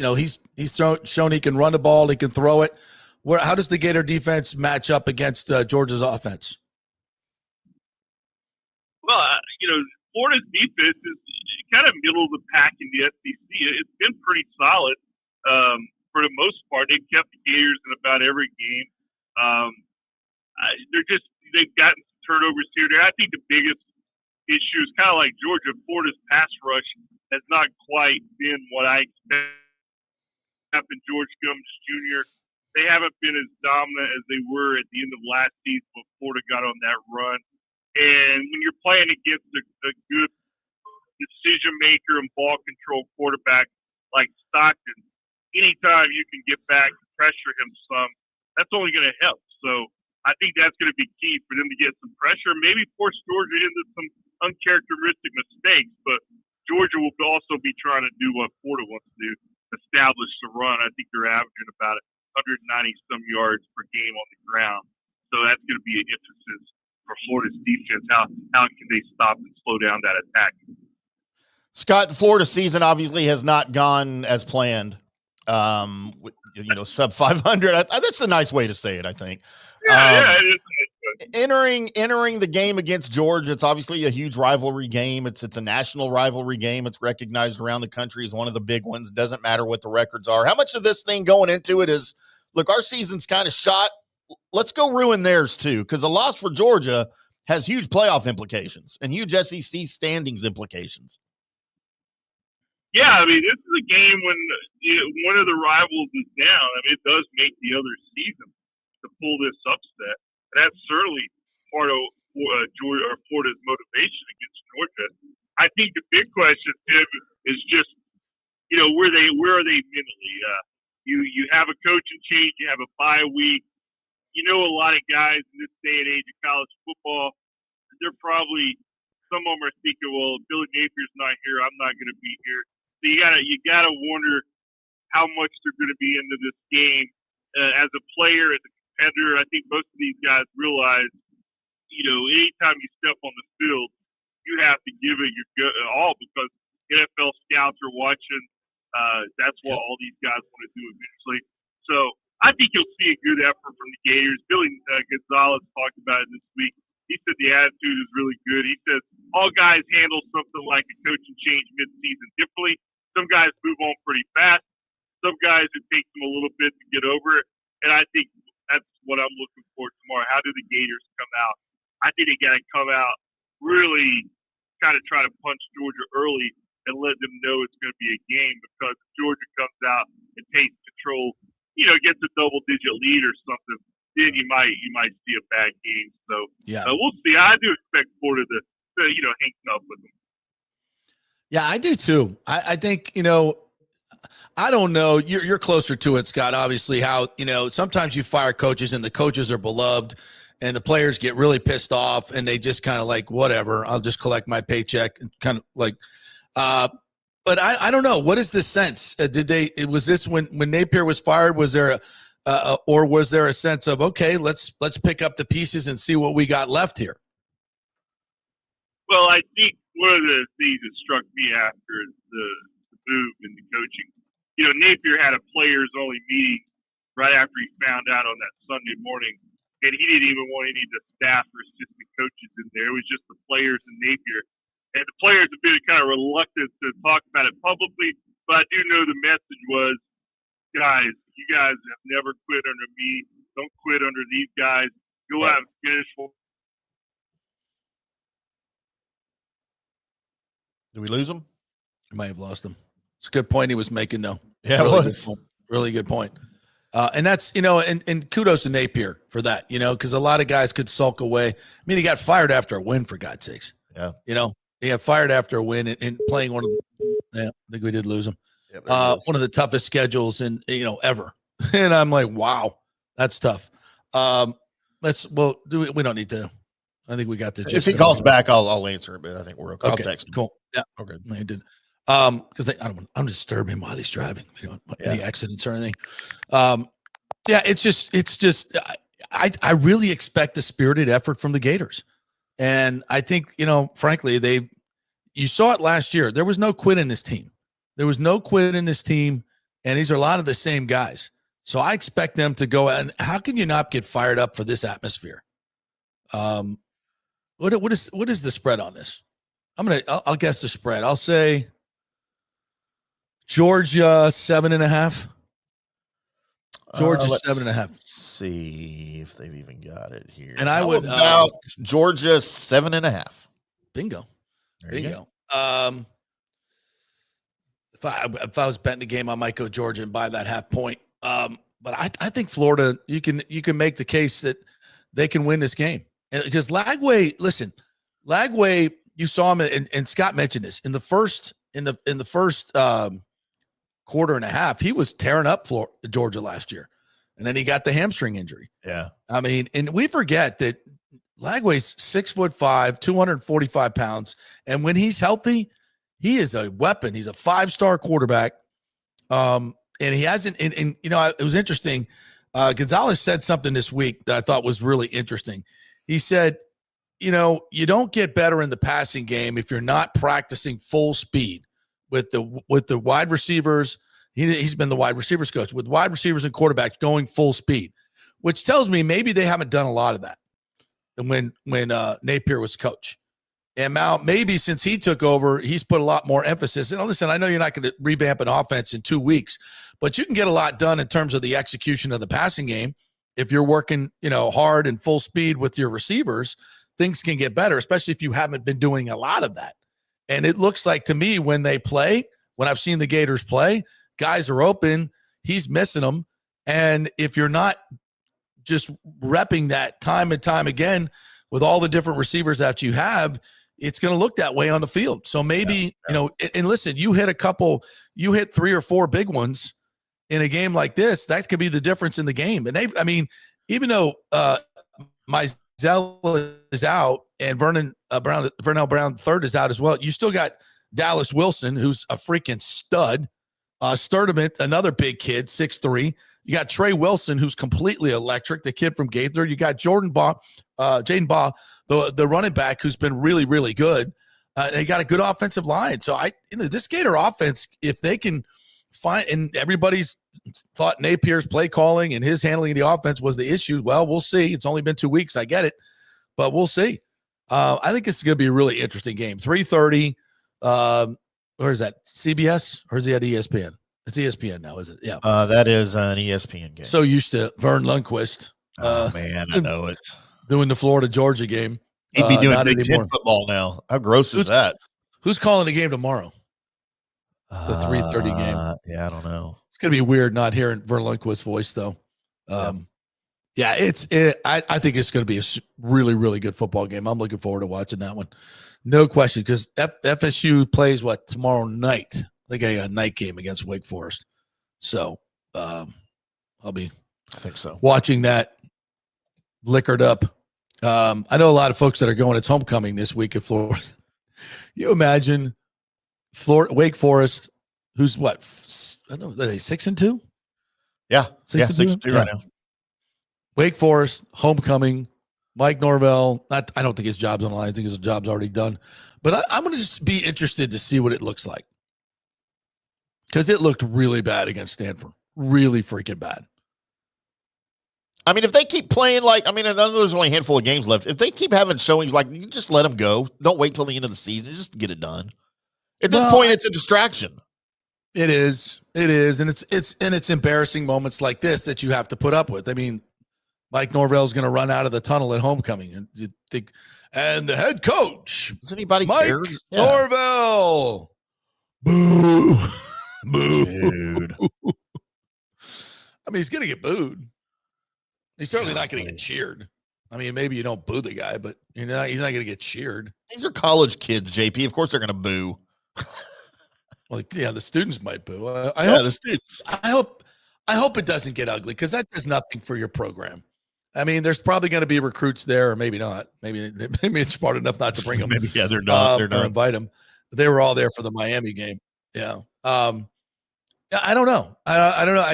D: shown he can run the ball, he can throw it. How does the Gator defense match up against Georgia's offense?
I: Well, Florida's defense is kind of middle of the pack in the SEC. It's been pretty solid for the most part. They've kept the Gators in about every game. They've gotten some turnovers here. I think the biggest issue is kind of like Georgia. Florida's pass rush has not quite been what I expected. Happened George Gumbs Jr. They haven't been as dominant as they were at the end of last season when Florida got on that run. And when you're playing against a good decision maker and ball control quarterback like Stockton, anytime you can get back and pressure him some, that's only going to help. So I think that's going to be key for them to get some pressure, maybe force Georgia into some uncharacteristic mistakes. But Georgia will also be trying to do what Florida wants to do, establish the run. I think they're averaging about 190 some yards per game on the ground. So that's going to be an emphasis for Florida's defense. How can they stop and slow down that attack?
E: Scott, the Florida season obviously has not gone as planned. Sub 500. That's a nice way to say it, I think.
I: Yeah, it is.
E: Entering the game against Georgia, it's obviously a huge rivalry game. It's a national rivalry game. It's recognized around the country as one of the big ones. Doesn't matter what the records are. How much of this thing going into it is, look, our season's kind of shot. Let's go ruin theirs too, because a loss for Georgia has huge playoff implications and huge SEC standings implications.
I: Yeah, I mean, this is a game when one of the rivals is down. I mean, it does make the other season to pull this upset. And that's certainly part of Florida's motivation against Georgia. I think the big question, Tim, is just, where are they mentally? You have a coaching change, you have a bye week. A lot of guys in this day and age of college football, they're probably, some of them are thinking, well, if Billy Napier's not here, I'm not going to be here. So you gotta wonder how much they're going to be into this game as a player, as a competitor. I think most of these guys realize, anytime you step on the field, you have to give it your all, because NFL scouts are watching. That's what all these guys want to do eventually. So I think you'll see a good effort from the Gators. Billy Gonzalez talked about it this week. He said the attitude is really good. He says all guys handle something like a coaching change mid-season differently. Some guys move on pretty fast. Some guys, it takes them a little bit to get over it. And I think that's what I'm looking for tomorrow. How do the Gators come out? I think they got to come out really kind of try to punch Georgia early and let them know it's going to be a game, because if Georgia comes out and takes control, gets a double-digit lead or something, then you might see a bad game. So we'll see. I do expect Florida to hang up with them.
D: Yeah, I do too. I think, I don't know. You're closer to it, Scott, obviously, how, sometimes you fire coaches and the coaches are beloved and the players get really pissed off and they just kind of like, whatever, I'll just collect my paycheck and kind of like, but I don't know. What is the sense? Was this when Napier was fired? Was there or was there a sense of, okay, let's pick up the pieces and see what we got left here?
I: Well, I think one of the things that struck me after the move in the coaching, Napier had a players-only meeting right after he found out on that Sunday morning, and he didn't even want any of the staff or assistant coaches in there. It was just the players and Napier. And the players have been kind of reluctant to talk about it publicly, but I do know the message was, guys, you guys have never quit under me. Don't quit under these guys. Go out and finish for.
E: Did we lose him?
D: We might have lost him. It's a good point he was making, though.
E: Yeah,
D: really
E: it was.
D: Really good point. And that's, and kudos to Napier for that, because a lot of guys could sulk away. I mean, he got fired after a win, for God's sakes.
E: Yeah.
D: He got fired after a win and playing one of the, I think we did lose him. Yeah, one of the toughest schedules in, ever. And I'm like, wow, that's tough. We don't need to. I think we got the gist.
E: If he calls back, I'll answer it, but I think we're okay. I'll text him.
D: Cool. Yeah. Okay. I did. Because I'm disturbing him while he's driving. Any accidents or anything. It's just I really expect a spirited effort from the Gators. And I think, frankly, you saw it last year. There was no quit in this team. And these are a lot of the same guys. So I expect them to go out. And how can you not get fired up for this atmosphere? What is the spread on this? I'll guess the spread. I'll say Georgia 7.5. Georgia 7.5.
E: See if they've even got it here.
D: And I would
E: about Georgia 7.5.
D: Bingo.
E: There you go.
D: If I was betting the game, I might go Georgia and buy that half point. But I think Florida, you can make the case that they can win this game. Because Lagway, you saw him, and Scott mentioned this in the first quarter and a half. He was tearing up Georgia last year, and then he got the hamstring injury.
E: Yeah,
D: I mean, and we forget that Lagway's 6'5", 245 pounds, and when he's healthy, he is a weapon. He's a 5-star quarterback. And he hasn't. And it was interesting. Gonzalez said something this week that I thought was really interesting. He said, you know, you don't get better in the passing game if you're not practicing full speed with the wide receivers. He's been the wide receivers coach with wide receivers and quarterbacks going full speed, which tells me maybe they haven't done a lot of that when Napier was coach. And now maybe since he took over, he's put a lot more emphasis. And listen, I know you're not going to revamp an offense in 2 weeks, but you can get a lot done in terms of the execution of the passing game. If you're working, you know, hard and full speed with your receivers, things can get better, especially if you haven't been doing a lot of that. And it looks like to me when they play, when I've seen the Gators play, guys are open, he's missing them. And if you're not just repping that time and time again with all the different receivers that you have, it's going to look that way on the field. So maybe, you know, and listen, you hit 3 or 4 big ones in a game like this, that could be the difference in the game. And even though Mizell is out and Vernell Brown III is out as well, you still got Dallas Wilson, who's a freaking stud. Sturdivant, another big kid, 6'3". You got Trey Wilson, who's completely electric, the kid from Gaither. You got Jaden Baugh, the running back, who's been really, really good. They got a good offensive line. So this Gator offense, if they can find, and everybody's thought Napier's play calling and his handling of the offense was the issue. Well, we'll see. It's only been 2 weeks. I get it, but we'll see. I think it's going to be a really interesting game. 3:30. Where is that? CBS or is he at ESPN? It's ESPN now, is it? Yeah.
E: That is an ESPN game.
D: So used to Vern Lundquist.
E: Oh man, I know it.
D: Doing the Florida-Georgia game.
E: He'd be doing Big Ten football now. How gross is that?
D: Who's calling the game tomorrow? The 3:30 game.
E: Yeah, I don't know.
D: It's gonna be weird not hearing Vern Lundquist's voice though. Yeah, I think it's gonna be a really, really good football game. I'm looking forward to watching that one. No question, because FSU plays tomorrow night? I think a night game against Wake Forest. So I'll be,
E: I think so,
D: watching that liquored up. I know a lot of folks that are going. It's homecoming this week at Florida. You imagine Wake Forest, who's what? I don't know, are they 6-2?
E: Yeah, 6-2 right now.
D: Wake Forest homecoming. Mike Norvell, I don't think his job's on the line. I think his job's already done. But I'm going to just be interested to see what it looks like. Because it looked really bad against Stanford. Really freaking bad.
E: I mean, if they keep playing I know there's only a handful of games left. If they keep having showings you just let them go. Don't wait till the end of the season. Just get it done. At this point, it's a distraction.
D: It is. And it's embarrassing moments like this that you have to put up with. I mean, Mike Norvell's going to run out of the tunnel at homecoming, and you think, and the head coach,
E: does anybody
D: Mike
E: care?
D: Norvell, boo, boo,
E: dude.
D: I mean, he's going to get booed. He's certainly not going to get cheered. I mean, maybe you don't boo the guy, but he's not going to get cheered.
E: These are college kids, JP. Of course, they're going to boo.
D: Well, yeah, the students might boo.
E: The students.
D: I hope it doesn't get ugly, because that does nothing for your program. I mean, there's probably going to be recruits there, or maybe not. Maybe it's smart enough not to bring them.
E: Maybe they're not. They're not.
D: Or invite them. They were all there for the Miami game. Yeah. I don't know. I don't know.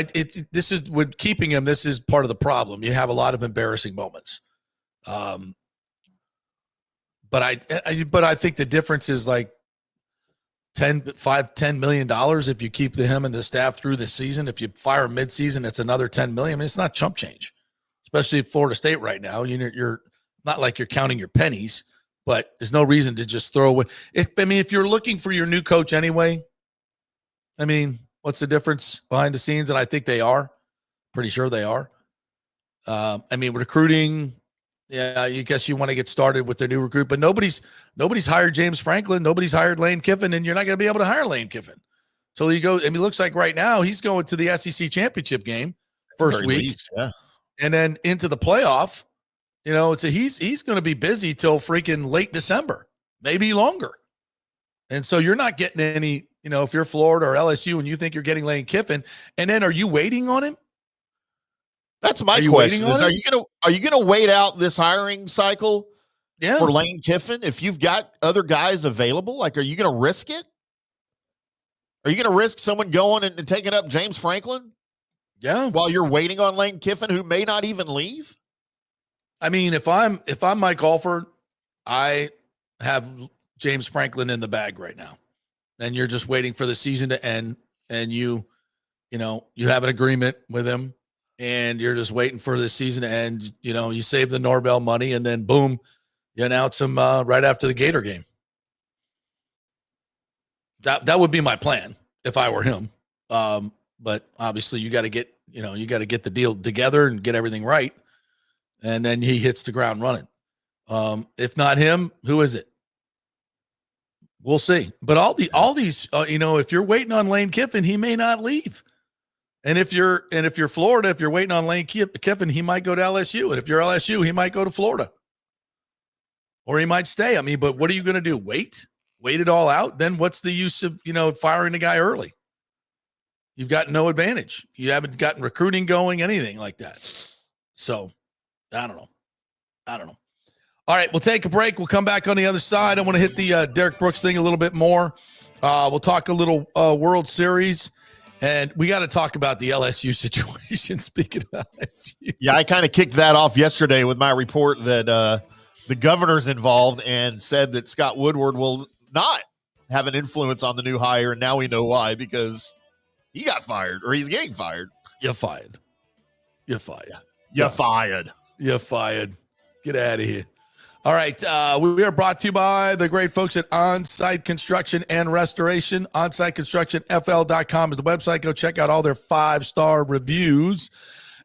D: This is with keeping him. This is part of the problem. You have a lot of embarrassing moments. But I think the difference is $10 million if you keep him and the staff through the season. If you fire midseason, it's another $10 million. I mean, it's not chump change, especially at Florida State right now. You're not like you're counting your pennies, but there's no reason to just throw away. If you're looking for your new coach anyway, I mean, what's the difference behind the scenes? And I think they are. Pretty sure they are. Recruiting. Yeah, I guess you want to get started with the new recruit, but nobody's hired James Franklin. Nobody's hired Lane Kiffin, and you're not going to be able to hire Lane Kiffin. So you go, it looks like right now he's going to the SEC championship game first week,
E: least, yeah,
D: and then into the playoff. So he's going to be busy till freaking late December, maybe longer. And so you're not getting any. If you're Florida or LSU and you think you're getting Lane Kiffin, and then are you waiting on him?
E: That's my question. Are you gonna wait out this hiring cycle for Lane Kiffin if you've got other guys available? Are you gonna risk it? Are you gonna risk someone going and taking up James Franklin?
D: Yeah.
E: While you're waiting on Lane Kiffin, who may not even leave?
D: I mean, if I'm Mike Alford, I have James Franklin in the bag right now, and you're just waiting for the season to end, and you have an agreement with him, and you're just waiting for the season to end. You save the Norvell money, and then boom, you announce him right after the Gator game. That would be my plan if I were him. But obviously you got to get the deal together and get everything right. And then he hits the ground running. If not him, who is it? We'll see. But all these, if you're waiting on Lane Kiffin, he may not leave. And if you're Florida, if you're waiting on Lane Kiffin, he might go to LSU. And if you're LSU, he might go to Florida. Or he might stay. I mean, but what are you going to do? Wait it all out? Then what's the use of, firing the guy early? You've got no advantage. You haven't gotten recruiting going, anything like that. So, I don't know. All right, we'll take a break. We'll come back on the other side. I want to hit the Derrick Brooks thing a little bit more. We'll talk a little World Series. And we got to talk about the LSU situation. Speaking of LSU.
E: Yeah, I kind of kicked that off yesterday with my report that the governor's involved and said that Scott Woodward will not have an influence on the new hire. And now we know why, because he got fired, or he's getting fired.
D: You're fired.
E: You're fired.
D: Get out of here. All right. We are brought to you by the great folks at On-Site Construction and Restoration. OnSiteConstructionFL.com is the website. Go check out all their 5-star reviews.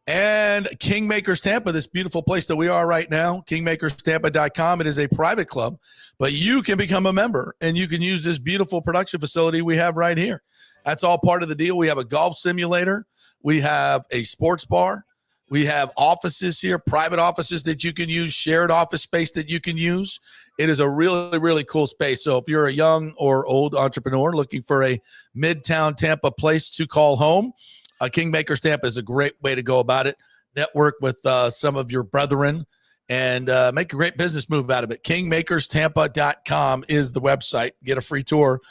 D: And Kingmakers Tampa, this beautiful place that we are right now, KingmakersTampa.com. It is a private club, but you can become a member, and you can use this beautiful production facility we have right here. That's all part of the deal. We have a golf simulator. We have a sports bar. We have offices here, private offices that you can use, shared office space that you can use. It is a really, really cool space. So if you're a young or old entrepreneur looking for a midtown Tampa place to call home, Kingmakers Tampa is a great way to go about it. Network with some of your brethren and make a great business move out of it. KingmakersTampa.com is the website. Get a free tour.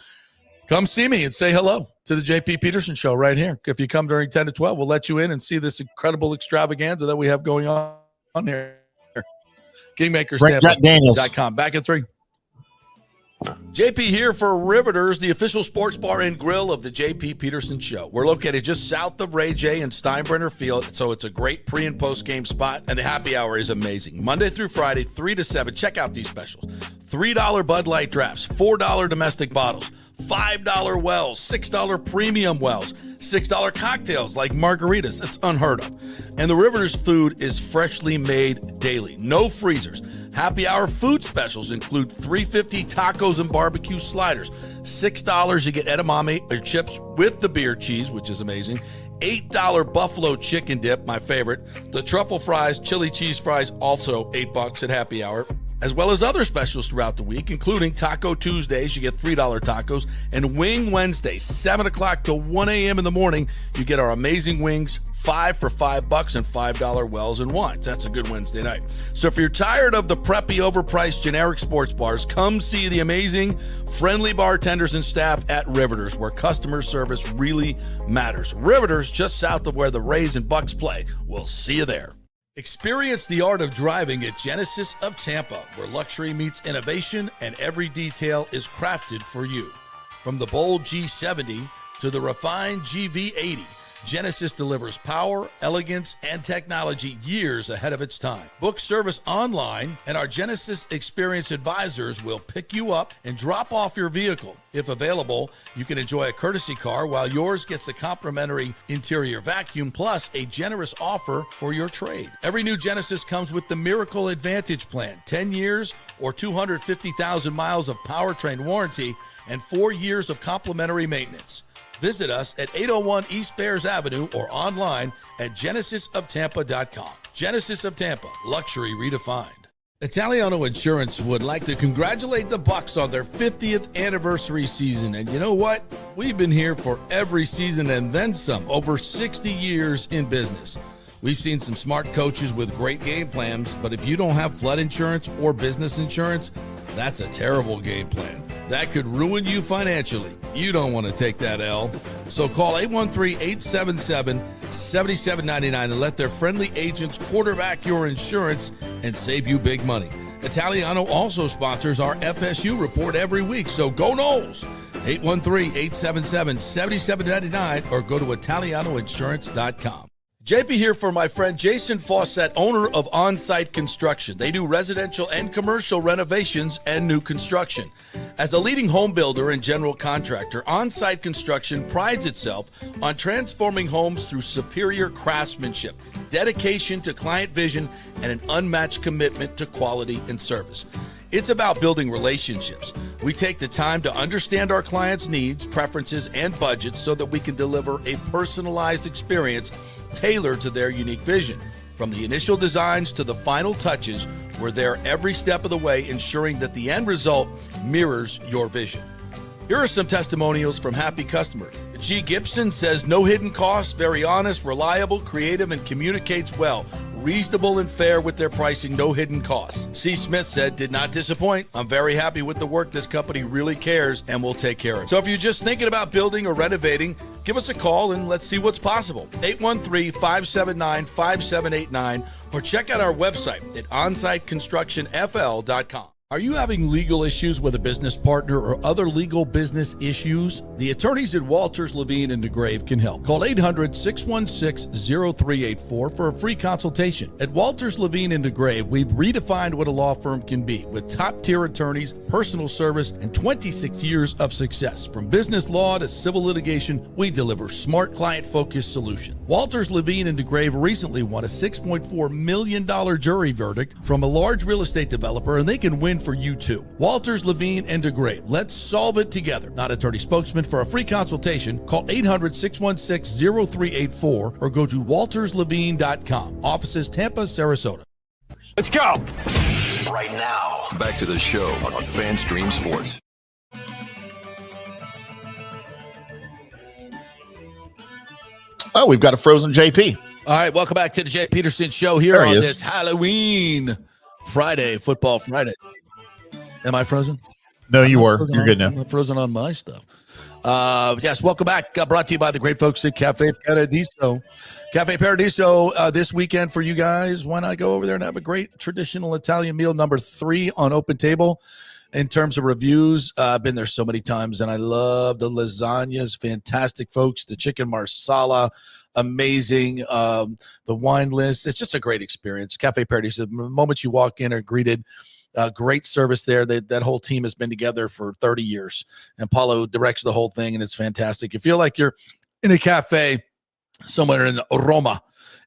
D: Come see me and say hello to the JP Peterson Show right here. If you come during 10 to 12, we'll let you in and see this incredible extravaganza that we have going on here. KingmakersTampa.com. Back at 3. JP here for Riveters, the official sports bar and grill of the JP Peterson Show. We're located just south of Ray J and Steinbrenner Field, so it's a great pre- and post-game spot, and the happy hour is amazing. Monday through Friday, 3 to 7. Check out these specials. $3 Bud Light drafts, $4 domestic bottles, $5 wells, $6 premium wells, $6 cocktails like margaritas. That's unheard of. And the Riveters food is freshly made daily. No freezers. Happy hour food specials include $3.50 tacos and barbecue sliders. $6 you get edamame or chips with the beer cheese, which is amazing. $8 buffalo chicken dip, my favorite. The truffle fries, chili cheese fries, also $8 at happy hour. As well as other specials throughout the week, including Taco Tuesdays, you get $3 tacos, and Wing Wednesdays, 7 o'clock to 1 a.m. in the morning, you get our amazing wings, 5 for $5 and $5 wells and wines. That's a good Wednesday night. So if you're tired of the preppy, overpriced, generic sports bars, come see the amazing, friendly bartenders and staff at Riveters, where customer service really matters. Riveters, just south of where the Rays and Bucks play. We'll see you there. Experience the art of driving at Genesis of Tampa, where luxury meets innovation and every detail is crafted for you. From the bold G70 to the refined GV80, Genesis delivers power, elegance, and technology years ahead of its time. Book service online, and our Genesis Experience advisors will pick you up and drop off your vehicle. If available, you can enjoy a courtesy car while yours gets a complimentary interior vacuum plus a generous offer for your trade. Every new Genesis comes with the Miracle Advantage Plan, 10 years or 250,000 miles of powertrain warranty and 4 years of complimentary maintenance. Visit us at 801 East Bears Avenue or online at genesisoftampa.com. Genesis of Tampa, luxury redefined. Italiano Insurance would like to congratulate the Bucks on their 50th anniversary season. And you know what? We've been here for every season and then some, over 60 years in business. We've seen some smart coaches with great game plans, but if you don't have flood insurance or business insurance, that's a terrible game plan. That could ruin you financially. You don't want to take that L. So call 813-877-7799 and let their friendly agents quarterback your insurance and save you big money. Italiano also sponsors our FSU report every week, so go Noles. 813-877-7799 or go to italianoinsurance.com. JP here for my friend Jason Fawcett, owner of On-Site Construction. They do residential and commercial renovations and new construction. As a leading home builder and general contractor, On-Site Construction prides itself on transforming homes through superior craftsmanship, dedication to client vision, and an unmatched commitment to quality and service. It's about building relationships. We take the time to understand our clients' needs, preferences, and budgets so that we can deliver a personalized experience tailored to their unique vision. From the initial designs to the final touches, we're there every step of the way, ensuring that the end result mirrors your vision. Here are some testimonials from happy customers. G. Gibson says, no hidden costs, very honest, reliable, creative, and communicates well. Reasonable and fair with their pricing, no hidden costs. C. Smith said, did not disappoint. I'm very happy with the work. This company really cares and will take care of it. So if you're just thinking about building or renovating, give us a call and let's see what's possible. 813-579-5789 or check out our website at onsiteconstructionfl.com. Are you having legal issues with a business partner or other legal business issues? The attorneys at Walters, Levine & DeGrave can help. Call 800-616-0384 for a free consultation. At Walters, Levine & DeGrave, we've redefined what a law firm can be with top-tier attorneys, personal service, and 26 years of success. From business law to civil litigation, we deliver smart, client-focused solutions. Walters, Levine & DeGrave recently won a $6.4 million jury verdict from a large real estate developer, and they can win for you too. Walters, Levine & DeGrave. Let's solve it together. Not attorney spokesman. For a free consultation, call 800-616-0384 or go to walterslevine.com. Offices Tampa, Sarasota.
F: Let's go.
A: Right now, back to the show on FanStream Sports.
E: Oh, we've got a frozen JP.
D: All right, welcome back to the JP Peterson Show here on this Halloween Friday, Football Friday. Am I frozen?
E: No, you were. You're good now.
D: I'm frozen on my stuff. Yes, welcome back. Brought to you by the great folks at Cafe Paradiso. Cafe Paradiso this weekend for you guys. Why not go over there and have a great traditional Italian meal, number 3 on Open Table. In terms of reviews, I've been there so many times, and I love the lasagnas. Fantastic, folks. The chicken marsala, amazing. The wine list. It's just a great experience. Cafe Paradiso. The moment you walk in are greeted. Great service there. That whole team has been together for 30 years, and Paulo directs the whole thing, and it's fantastic. You feel like you're in a cafe somewhere in Roma.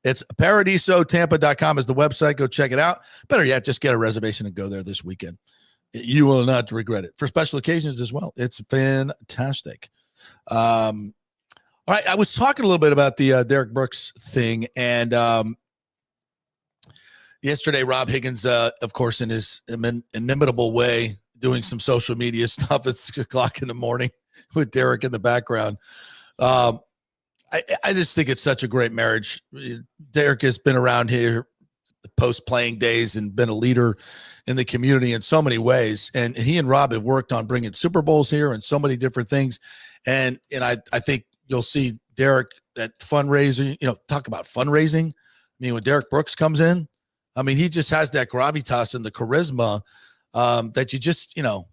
D: It's paradisotampa.com is the website. Go check it out. Better yet, just get a reservation and go there this weekend. You will not regret it. For special occasions as well. It's fantastic. All right, I was talking a little bit about the Derrick Brooks thing, and yesterday, Rob Higgins, of course, in his inimitable way, doing some social media stuff at 6 o'clock in the morning with Derrick in the background. I just think it's such a great marriage. Derrick has been around here post-playing days and been a leader in the community in so many ways. And he and Rob have worked on bringing Super Bowls here and so many different things. And I think you'll see Derrick at fundraising, talk about fundraising. I mean, when Derrick Brooks comes in, I mean, he just has that gravitas and the charisma that you just, I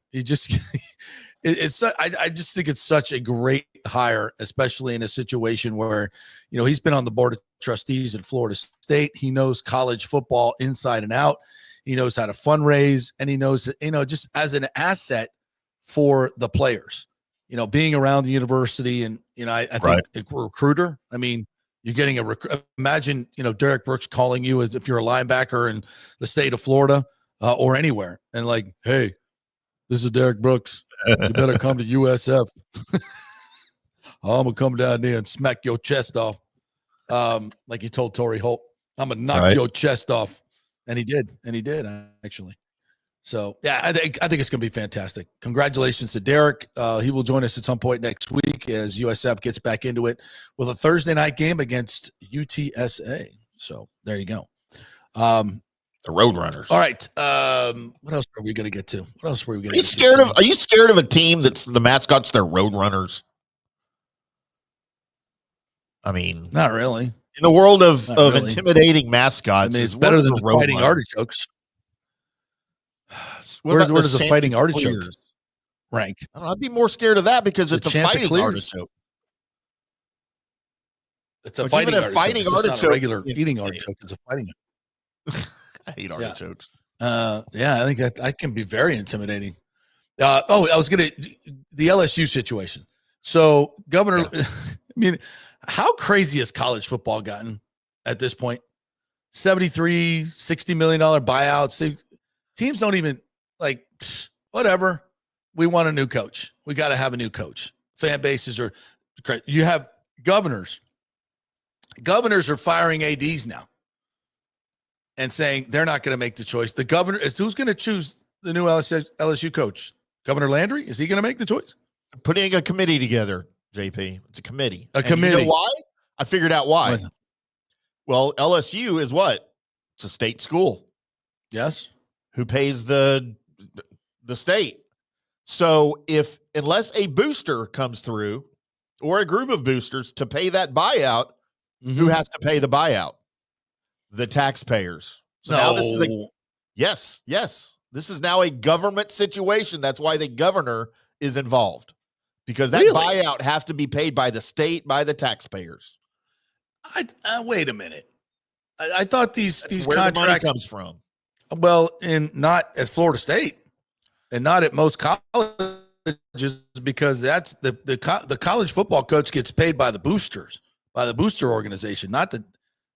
D: just think it's such a great hire, especially in a situation where, he's been on the board of trustees at Florida State. He knows college football inside and out. He knows how to fundraise, and he knows, just as an asset for the players, being around the university. And, I think a recruiter, I mean, you're getting imagine, Derrick Brooks calling you as if you're a linebacker in the state of Florida or anywhere. And like, hey, this is Derrick Brooks. You better come to USF. I'm going to come down there and smack your chest off. Like he told Torrey Holt, I'm going to knock your chest off. And he did. Actually. So, yeah, I think it's going to be fantastic. Congratulations to Derrick. He will join us at some point next week as USF gets back into it with a Thursday night game against UTSA. So there you go.
E: The Roadrunners.
D: All right. What else are we going to get to? What else were we going to get to?
E: Are you scared of a team that's the mascots, they're Roadrunners? I mean,
D: not really.
E: In the world of intimidating mascots,
D: it's better than fighting artichokes. Where does the Fighting Artichoke rank?
E: I don't know, I'd be more scared of that because it's a fighting
D: Chanticleers?
E: artichoke.
D: It's a
E: Like,
D: fighting
E: even a
D: artichoke.
E: fighting
D: It's just not a
E: artichoke-
D: regular eating artichoke. It's a fighting.
E: I hate artichokes.
D: I think that can be very intimidating. I was the LSU situation. So, Governor, I mean, how crazy has college football gotten at this point? $60 million buyouts. Teams don't even whatever. We want a new coach. We got to have a new coach. Fan bases are crazy. You have governors. Governors are firing ADs now and saying they're not going to make the choice. The governor is who's going to choose the new LSU coach. Governor Landry, is he going to make the choice?
E: Putting a committee together, JP. It's a committee.
D: Committee.
E: You know why? I figured out why.
D: What?
E: Well, LSU is what? It's a state school.
D: Yes.
E: Who pays the state? So unless a booster comes through or a group of boosters to pay that buyout, who has to pay the buyout? The taxpayers. So now this is yes. This is now a government situation. That's why the governor is involved, because that buyout has to be paid by the state, by the taxpayers.
D: Wait a minute. I thought these
E: where
D: contracts
E: the money comes from.
D: Well, not at Florida State, and not at most colleges, because that's the college football coach gets paid by the boosters, by the booster organization.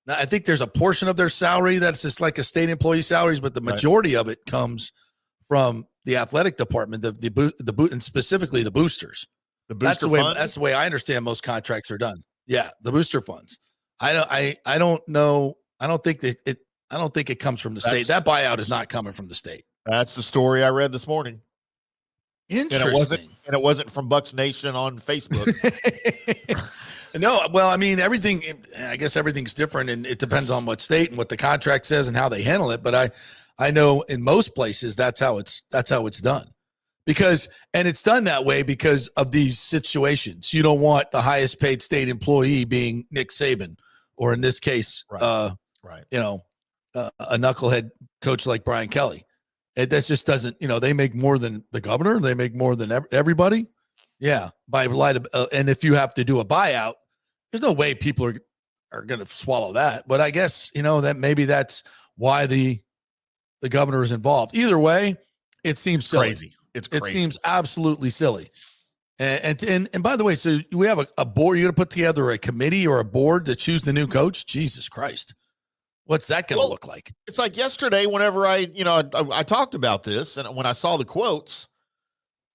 D: I think there's a portion of their salary that's just like a state employee salaries, but the majority of it comes from the athletic department, and specifically the boosters. The booster funds? That's the way I understand most contracts are done. Yeah, the booster funds. I don't know. I don't think it comes from the state. That buyout is not coming from the state.
E: That's the story I read this morning.
D: Interesting.
E: And it wasn't from Bucks Nation on Facebook.
D: No, well, I mean, I guess everything's different, and it depends on what state and what the contract says and how they handle it. But I know in most places that's how it's done, and it's done that way because of these situations. You don't want the highest paid state employee being Nick Saban, or in this case, a knucklehead coach like Brian Kelly. That just doesn't, they make more than the governor. They make more than everybody. Yeah, by light of, and if you have to do a buyout, there's no way people are going to swallow that. But I guess that maybe that's why the governor is involved. Either way, it seems silly.
E: Crazy. It's crazy.
D: It seems absolutely silly. And by the way, so we have a board. You're going to put together a committee or a board to choose the new coach. Jesus Christ, what's that going to look like?
E: It's like yesterday, whenever I talked about this, and when I saw the quotes,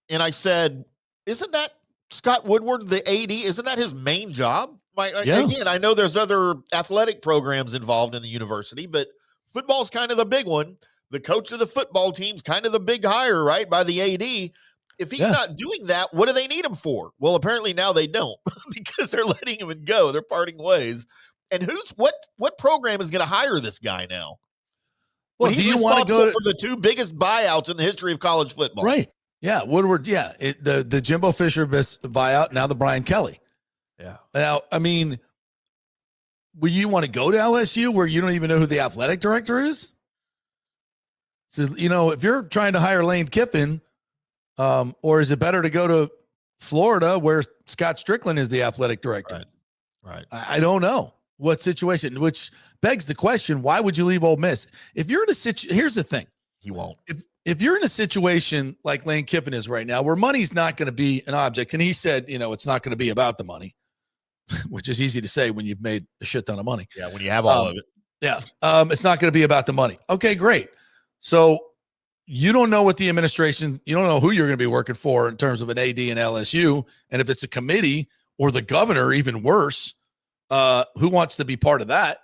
E: and I said, isn't that Scott Woodward, the AD? Isn't that his main job? Again, I know there's other athletic programs involved in the university, but football's kind of the big one. The coach of the football team's kind of the big hire, right, by the AD. If he's not doing that, what do they need him for? Well, apparently now they don't, because they're letting him go. They're parting ways. And what program is going to hire this guy now? Well, he's responsible for the two biggest buyouts in the history of college football.
D: Right. Yeah, Woodward. Yeah, the Jimbo Fisher buyout. Now the Brian Kelly.
E: Yeah.
D: Now, I mean, will you want to go to LSU where you don't even know who the athletic director is? So if you're trying to hire Lane Kiffin, or is it better to go to Florida where Scott Strickland is the athletic director?
E: Right.
D: I don't know what situation. Which begs the question: why would you leave Ole Miss if you're in a here's the thing.
E: He won't.
D: If you're in a situation like Lane Kiffin is right now, where money's not going to be an object, and he said, it's not going to be about the money, which is easy to say when you've made a shit ton of money.
E: Yeah, when you have all of it.
D: Yeah, it's not going to be about the money. Okay, great. So you don't know what the administration, you don't know who you're going to be working for in terms of an AD and LSU, and if it's a committee or the governor, even worse, who wants to be part of that?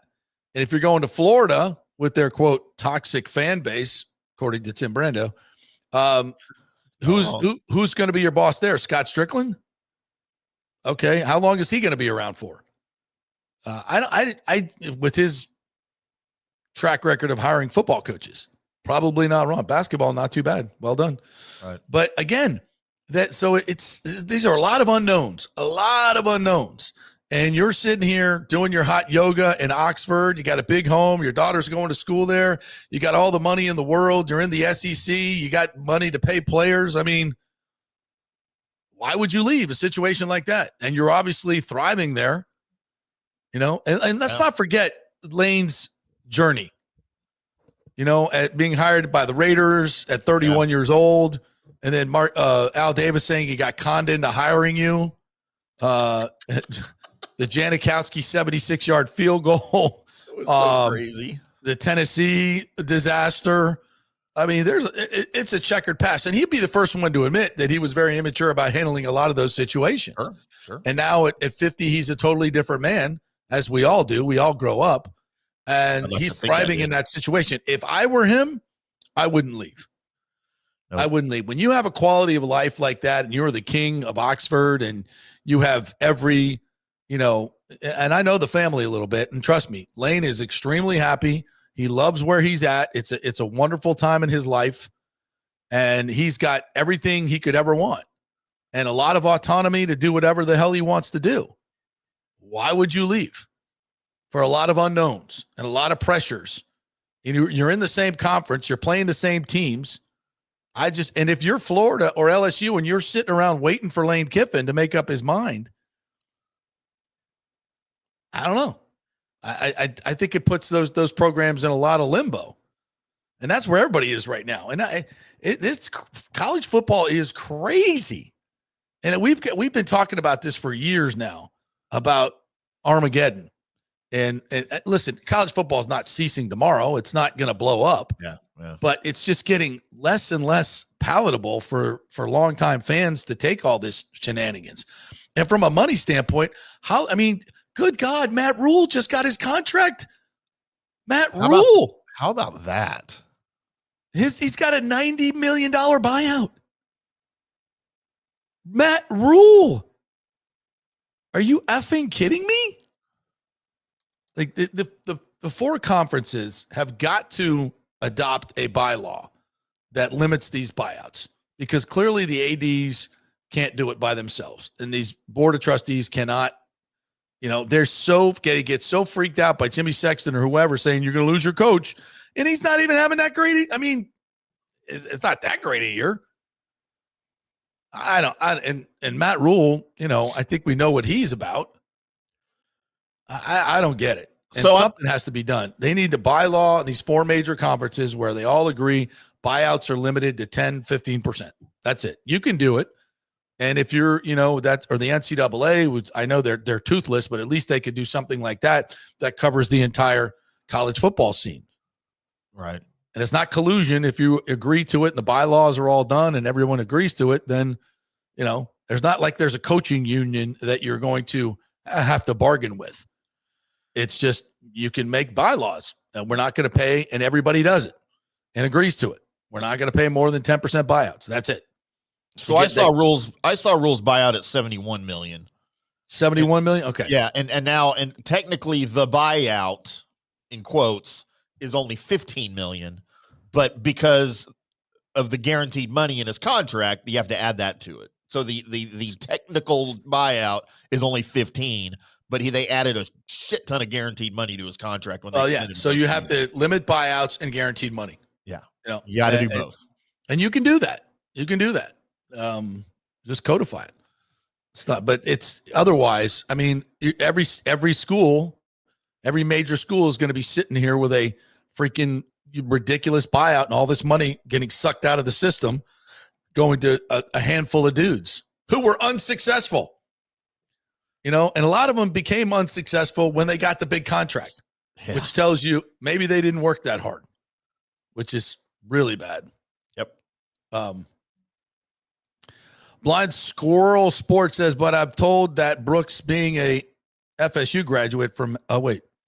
D: And if you're going to Florida with their quote toxic fan base, according to Tim Brando, who's going to be your boss there? Scott Strickland? Okay, how long is he going to be around for? I with his track record of hiring football coaches, probably not wrong. Basketball, not too bad. Well done.
E: Right.
D: But again, these are a lot of unknowns, and you're sitting here doing your hot yoga in Oxford. You got a big home. Your daughter's going to school there. You got all the money in the world. You're in the SEC. You got money to pay players. I mean, why would you leave a situation like that? And you're obviously thriving there, and let's not forget Lane's journey, at being hired by the Raiders at 31 years old. And then Al Davis saying he got conned into hiring you. The Janikowski 76-yard field goal.
E: It was so crazy.
D: The Tennessee disaster. I mean, it's a checkered past. And he'd be the first one to admit that he was very immature about handling a lot of those situations.
E: Sure.
D: And now at 50, he's a totally different man, as we all do. We all grow up. And he's thriving in that situation. If I were him, I wouldn't leave. Nope. I wouldn't leave. When you have a quality of life like that and you're the king of Oxford and you have every, and I know the family a little bit, and trust me, Lane is extremely happy. He loves where he's at. It's a wonderful time in his life, and he's got everything he could ever want and a lot of autonomy to do whatever the hell he wants to do. Why would you leave? For a lot of unknowns and a lot of pressures. You're in the same conference. You're playing the same teams. And if you're Florida or LSU and you're sitting around waiting for Lane Kiffin to make up his mind, I don't know. I think it puts those programs in a lot of limbo, and that's where everybody is right now. And it's college football is crazy, and we've been talking about this for years now about Armageddon. And listen, college football is not ceasing tomorrow. It's not going to blow up.
E: Yeah.
D: But it's just getting less and less palatable for longtime fans to take all this shenanigans. And from a money standpoint, good God, Matt Rule just got his contract. Rule.
E: How about that?
D: He's got a $90 million buyout. Matt Rule. Are you effing kidding me? Like the four conferences have got to adopt a bylaw that limits these buyouts, because clearly the ADs can't do it by themselves. And these board of trustees cannot, they're they get so freaked out by Jimmy Sexton or whoever saying you're going to lose your coach. And he's not even having that great. I mean, it's not that great a year. And Matt Rule, I think we know what he's about. I don't get it. And so something has to be done. They need to bylaw in these four major conferences where they all agree buyouts are limited to 10, 15%. That's it. You can do it. And if you're, that, or the NCAA, which I know they're toothless, but at least they could do something like that covers the entire college football scene.
E: Right.
D: And it's not collusion. If you agree to it and the bylaws are all done and everyone agrees to it, then, there's not like there's a coaching union that you're going to have to bargain with. It's just, you can make bylaws and we're not going to pay, and everybody does it and agrees to it. We're not going to pay more than 10% buyouts. That's it.
E: So I saw rules buyout at 71 million.
D: 71 million. Okay.
E: Yeah. And now technically the buyout in quotes is only 15 million, but because of the guaranteed money in his contract, you have to add that to it. So the technical buyout is only 15, but they added a shit ton of guaranteed money to his contract.
D: So you have to limit buyouts and guaranteed money.
E: Yeah. You got to do both.
D: And you can do that. Just codify it. It's not, but it's otherwise. I mean, every school, every major school is going to be sitting here with a freaking ridiculous buyout and all this money getting sucked out of the system, going to a handful of dudes who were unsuccessful. And a lot of them became unsuccessful when they got the big contract, which tells you maybe they didn't work that hard, which is really bad.
E: Yep.
D: Blind Squirrel Sports says, but I'm told that Brooks being a FSU graduate from,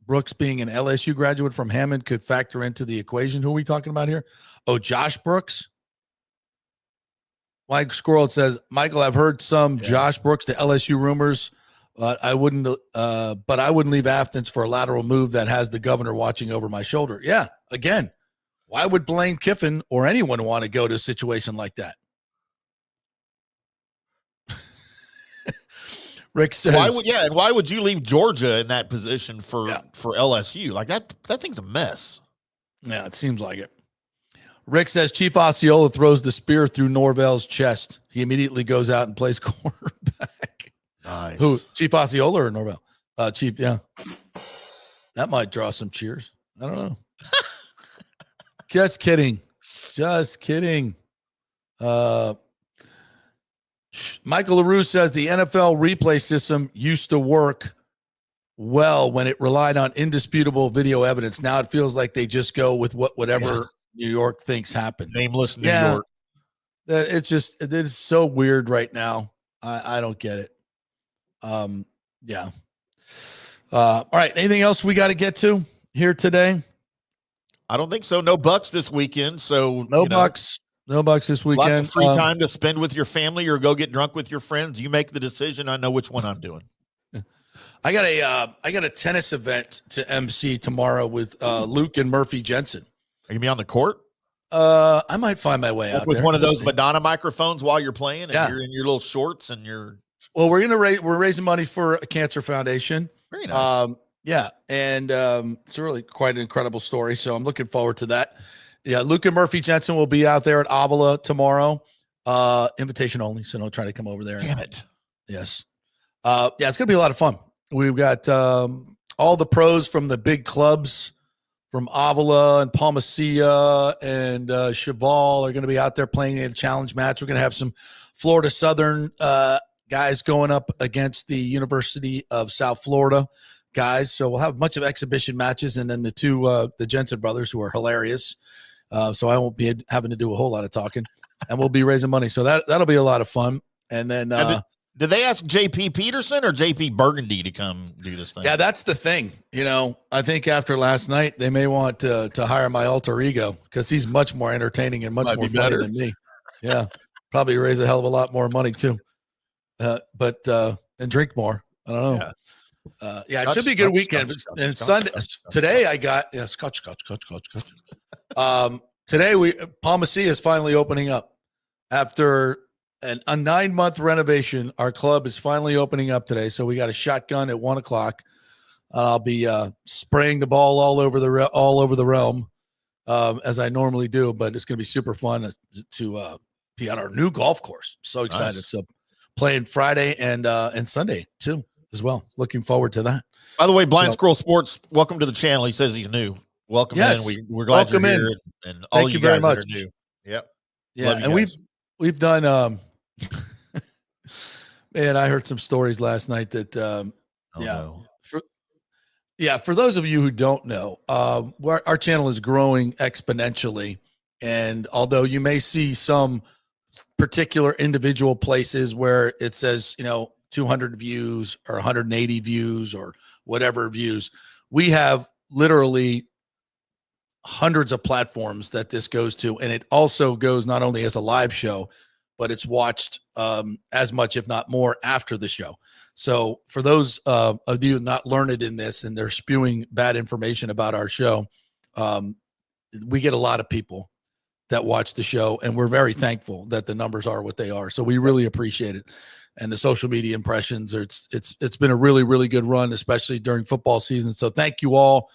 D: Brooks being an LSU graduate from Hammond could factor into the equation. Who are we talking about here? Oh, Josh Brooks. Mike Squirrel says, Michael, I've heard some Josh Brooks to LSU rumors. I wouldn't leave Athens for a lateral move that has the governor watching over my shoulder. Yeah. Again, why would Blaine Kiffin or anyone want to go to a situation like that? Rick says,
E: why would you leave Georgia in that position for LSU? Like that thing's a mess.
D: Yeah, it seems like it. Rick says Chief Osceola throws the spear through Norvell's chest. He immediately goes out and plays quarterback.
E: Nice.
D: Who? Chief Osceola or Norvell? Chief, yeah. That might draw some cheers. I don't know. Just kidding. Michael LaRue says the NFL replay system used to work well when it relied on indisputable video evidence. Now it feels like they just go with whatever New York thinks happened.
E: Nameless New York.
D: It is so weird right now. I don't get it. Yeah. All right. Anything else we got to get to here today?
E: I don't think so. No Bucks this weekend. So
D: no Bucks this weekend.
E: Lots of free time to spend with your family or go get drunk with your friends. You make the decision. I know which one I'm doing.
D: I got a tennis event to MC tomorrow with Luke and Murphy Jensen.
E: Are you gonna be on the court?
D: I might find my way out
E: with
D: there.
E: One of those Madonna microphones while you're playing, and you're in your little shorts and you're.
D: Well, we're raising money for a cancer foundation.
E: Very nice.
D: And it's really quite an incredible story. So I'm looking forward to that. Yeah, Luke and Murphy Jensen will be out there at Avila tomorrow. Invitation only, so don't try to come over there.
E: Damn it.
D: Yes. It's gonna be a lot of fun. We've got all the pros from the big clubs from Avila and Palmacia and Cheval are going to be out there playing in a challenge match. We're going to have some Florida Southern guys going up against the University of South Florida guys. So we'll have a bunch of exhibition matches, and then the Jensen brothers, who are hilarious. So I won't be having to do a whole lot of talking, and we'll be raising money. So that'll be a lot of fun. And then
E: did they ask JP Peterson or JP Burgundy to come do this thing?
D: Yeah, that's the thing. I think after last night, they may want to hire my alter ego because he's much more entertaining and much more funny than me. Yeah, probably raise a hell of a lot more money too. But and drink more. I don't know. It should be a good weekend. And Sunday, today I got scotch. Today Palmacia is finally opening up after a 9-month renovation. Our club is finally opening up today. So we got a shotgun at 1:00. I'll be spraying the ball all over the realm as I normally do. But it's going to be super fun to be at our new golf course. So excited! Nice. So playing Friday and Sunday too as well. Looking forward to that.
E: By the way, Blind Squirrel Sports, welcome to the channel. He says he's new. Welcome in. We're glad you're here. And all
D: Thank you very much.
E: That are new. Yep.
D: Yeah, and we've done. Man, I heard some stories last night that. For those of you who don't know, our channel is growing exponentially, and although you may see some particular individual places where it says 200 views or 180 views or whatever views, we have literally hundreds of platforms that this goes to, and it also goes not only as a live show, but it's watched as much, if not more, after the show. So for those of you not learned in this and they're spewing bad information about our show, we get a lot of people that watch the show, and we're very thankful that the numbers are what they are. So we really appreciate it. And the social media impressions, it's been a really, really good run, especially during football season. So thank you all.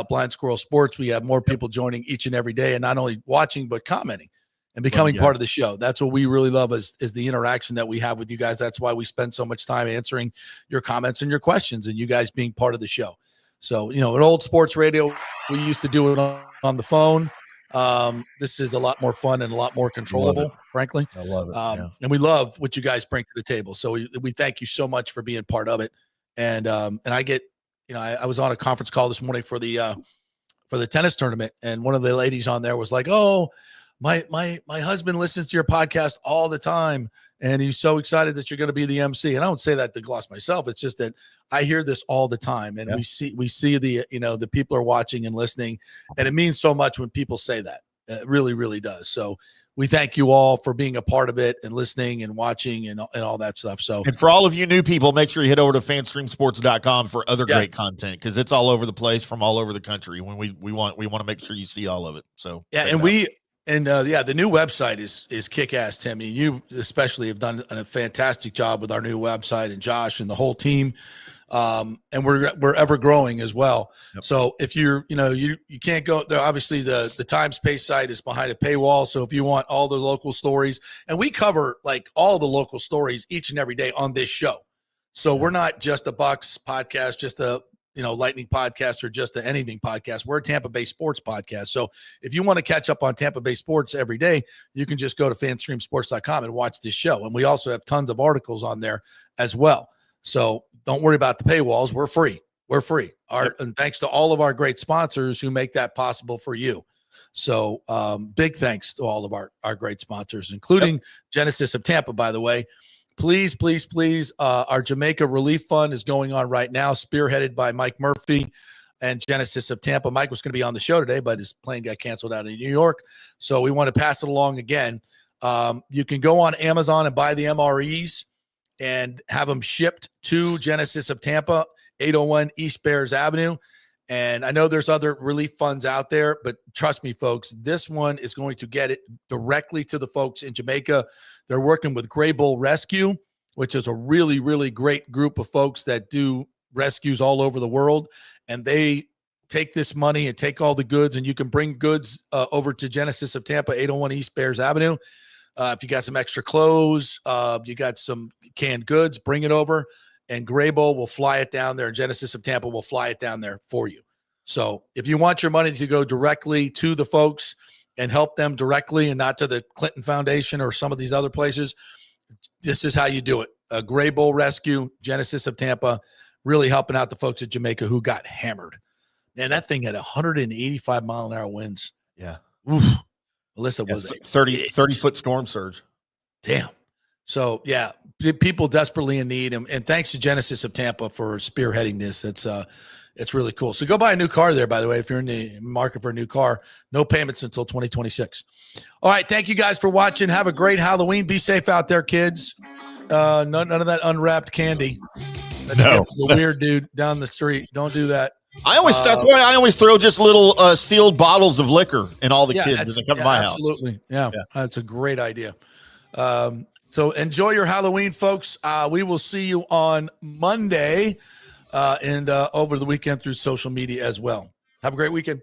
D: Blind Squirrel Sports, we have more people joining each and every day, and not only watching but commenting and becoming part of the show. That's what we really love is the interaction that we have with you guys. That's why we spend so much time answering your comments and your questions and you guys being part of the show. So, at old sports radio, we used to do it on the phone. This is a lot more fun and a lot more controllable, frankly.
E: I love it.
D: And we love what you guys bring to the table. So we thank you so much for being part of it. And I get, I was on a conference call this morning for the tennis tournament, and one of the ladies on there was like, "Oh, my husband listens to your podcast all the time, and he's so excited that you're going to be the MC." And I don't say that to gloss myself. It's just that I hear this all the time, and we see the the people are watching and listening, and it means so much when people say that. It really, really does. So we thank you all for being a part of it and listening and watching and all that stuff. So,
E: and for all of you new people, make sure you head over to fanstreamsports.com for other great content, because it's all over the place from all over the country. When we want to make sure you see all of it. So
D: and we And the new website is kick-ass, Timmy. You especially have done a fantastic job with our new website, and Josh and the whole team. And we're ever growing as well. Yep. So if you can't go there, obviously the Times Space site is behind a paywall. So if you want all the local stories, and we cover like all the local stories each and every day on this show. So we're not just a Bucks podcast, just a Lightning podcast, or just a anything podcast. We're a Tampa Bay sports podcast. So if you want to catch up on Tampa Bay sports every day, you can just go to fanstreamsports.com and watch this show. And we also have tons of articles on there as well. So don't worry about the paywalls. We're free. We're free. And thanks to all of our great sponsors who make that possible for you. So big thanks to all of our great sponsors, including Genesis of Tampa, by the way. Please, please, please. Our Jamaica Relief Fund is going on right now, spearheaded by Mike Murphy and Genesis of Tampa. Mike was going to be on the show today, but his plane got canceled out in New York. So we want to pass it along again. You can go on Amazon and buy the MREs and have them shipped to Genesis of Tampa, 801 East Bears Avenue. And I know there's other relief funds out there, but trust me, folks, this one is going to get it directly to the folks in Jamaica. They're working with Gray Bull Rescue, which is a really, really great group of folks that do rescues all over the world. And they take this money and take all the goods, and you can bring goods over to Genesis of Tampa, 801 East Bears Avenue. If you got some extra clothes, you got some canned goods, bring it over, and Gray Bull will fly it down there. Genesis of Tampa will fly it down there for you. So if you want your money to go directly to the folks and help them directly and not to the Clinton Foundation or some of these other places, this is how you do it. Gray Bull Rescue, Genesis of Tampa, really helping out the folks at Jamaica who got hammered. Man, that thing had 185-mile-an-hour winds.
E: Yeah.
D: Oof. Alyssa was
E: 30-foot storm surge.
D: Damn. So, yeah, people desperately in need. And thanks to Genesis of Tampa for spearheading this. It's really cool. So go buy a new car there, by the way, if you're in the market for a new car. No payments until 2026. All right, thank you guys for watching. Have a great Halloween. Be safe out there, kids. None of that unwrapped candy. The weird dude down the street. Don't do that.
E: That's why I always throw just little sealed bottles of liquor in all the kids as they come to my house.
D: Absolutely. Yeah, that's a great idea. So enjoy your Halloween, folks. We will see you on Monday and over the weekend through social media as well. Have a great weekend.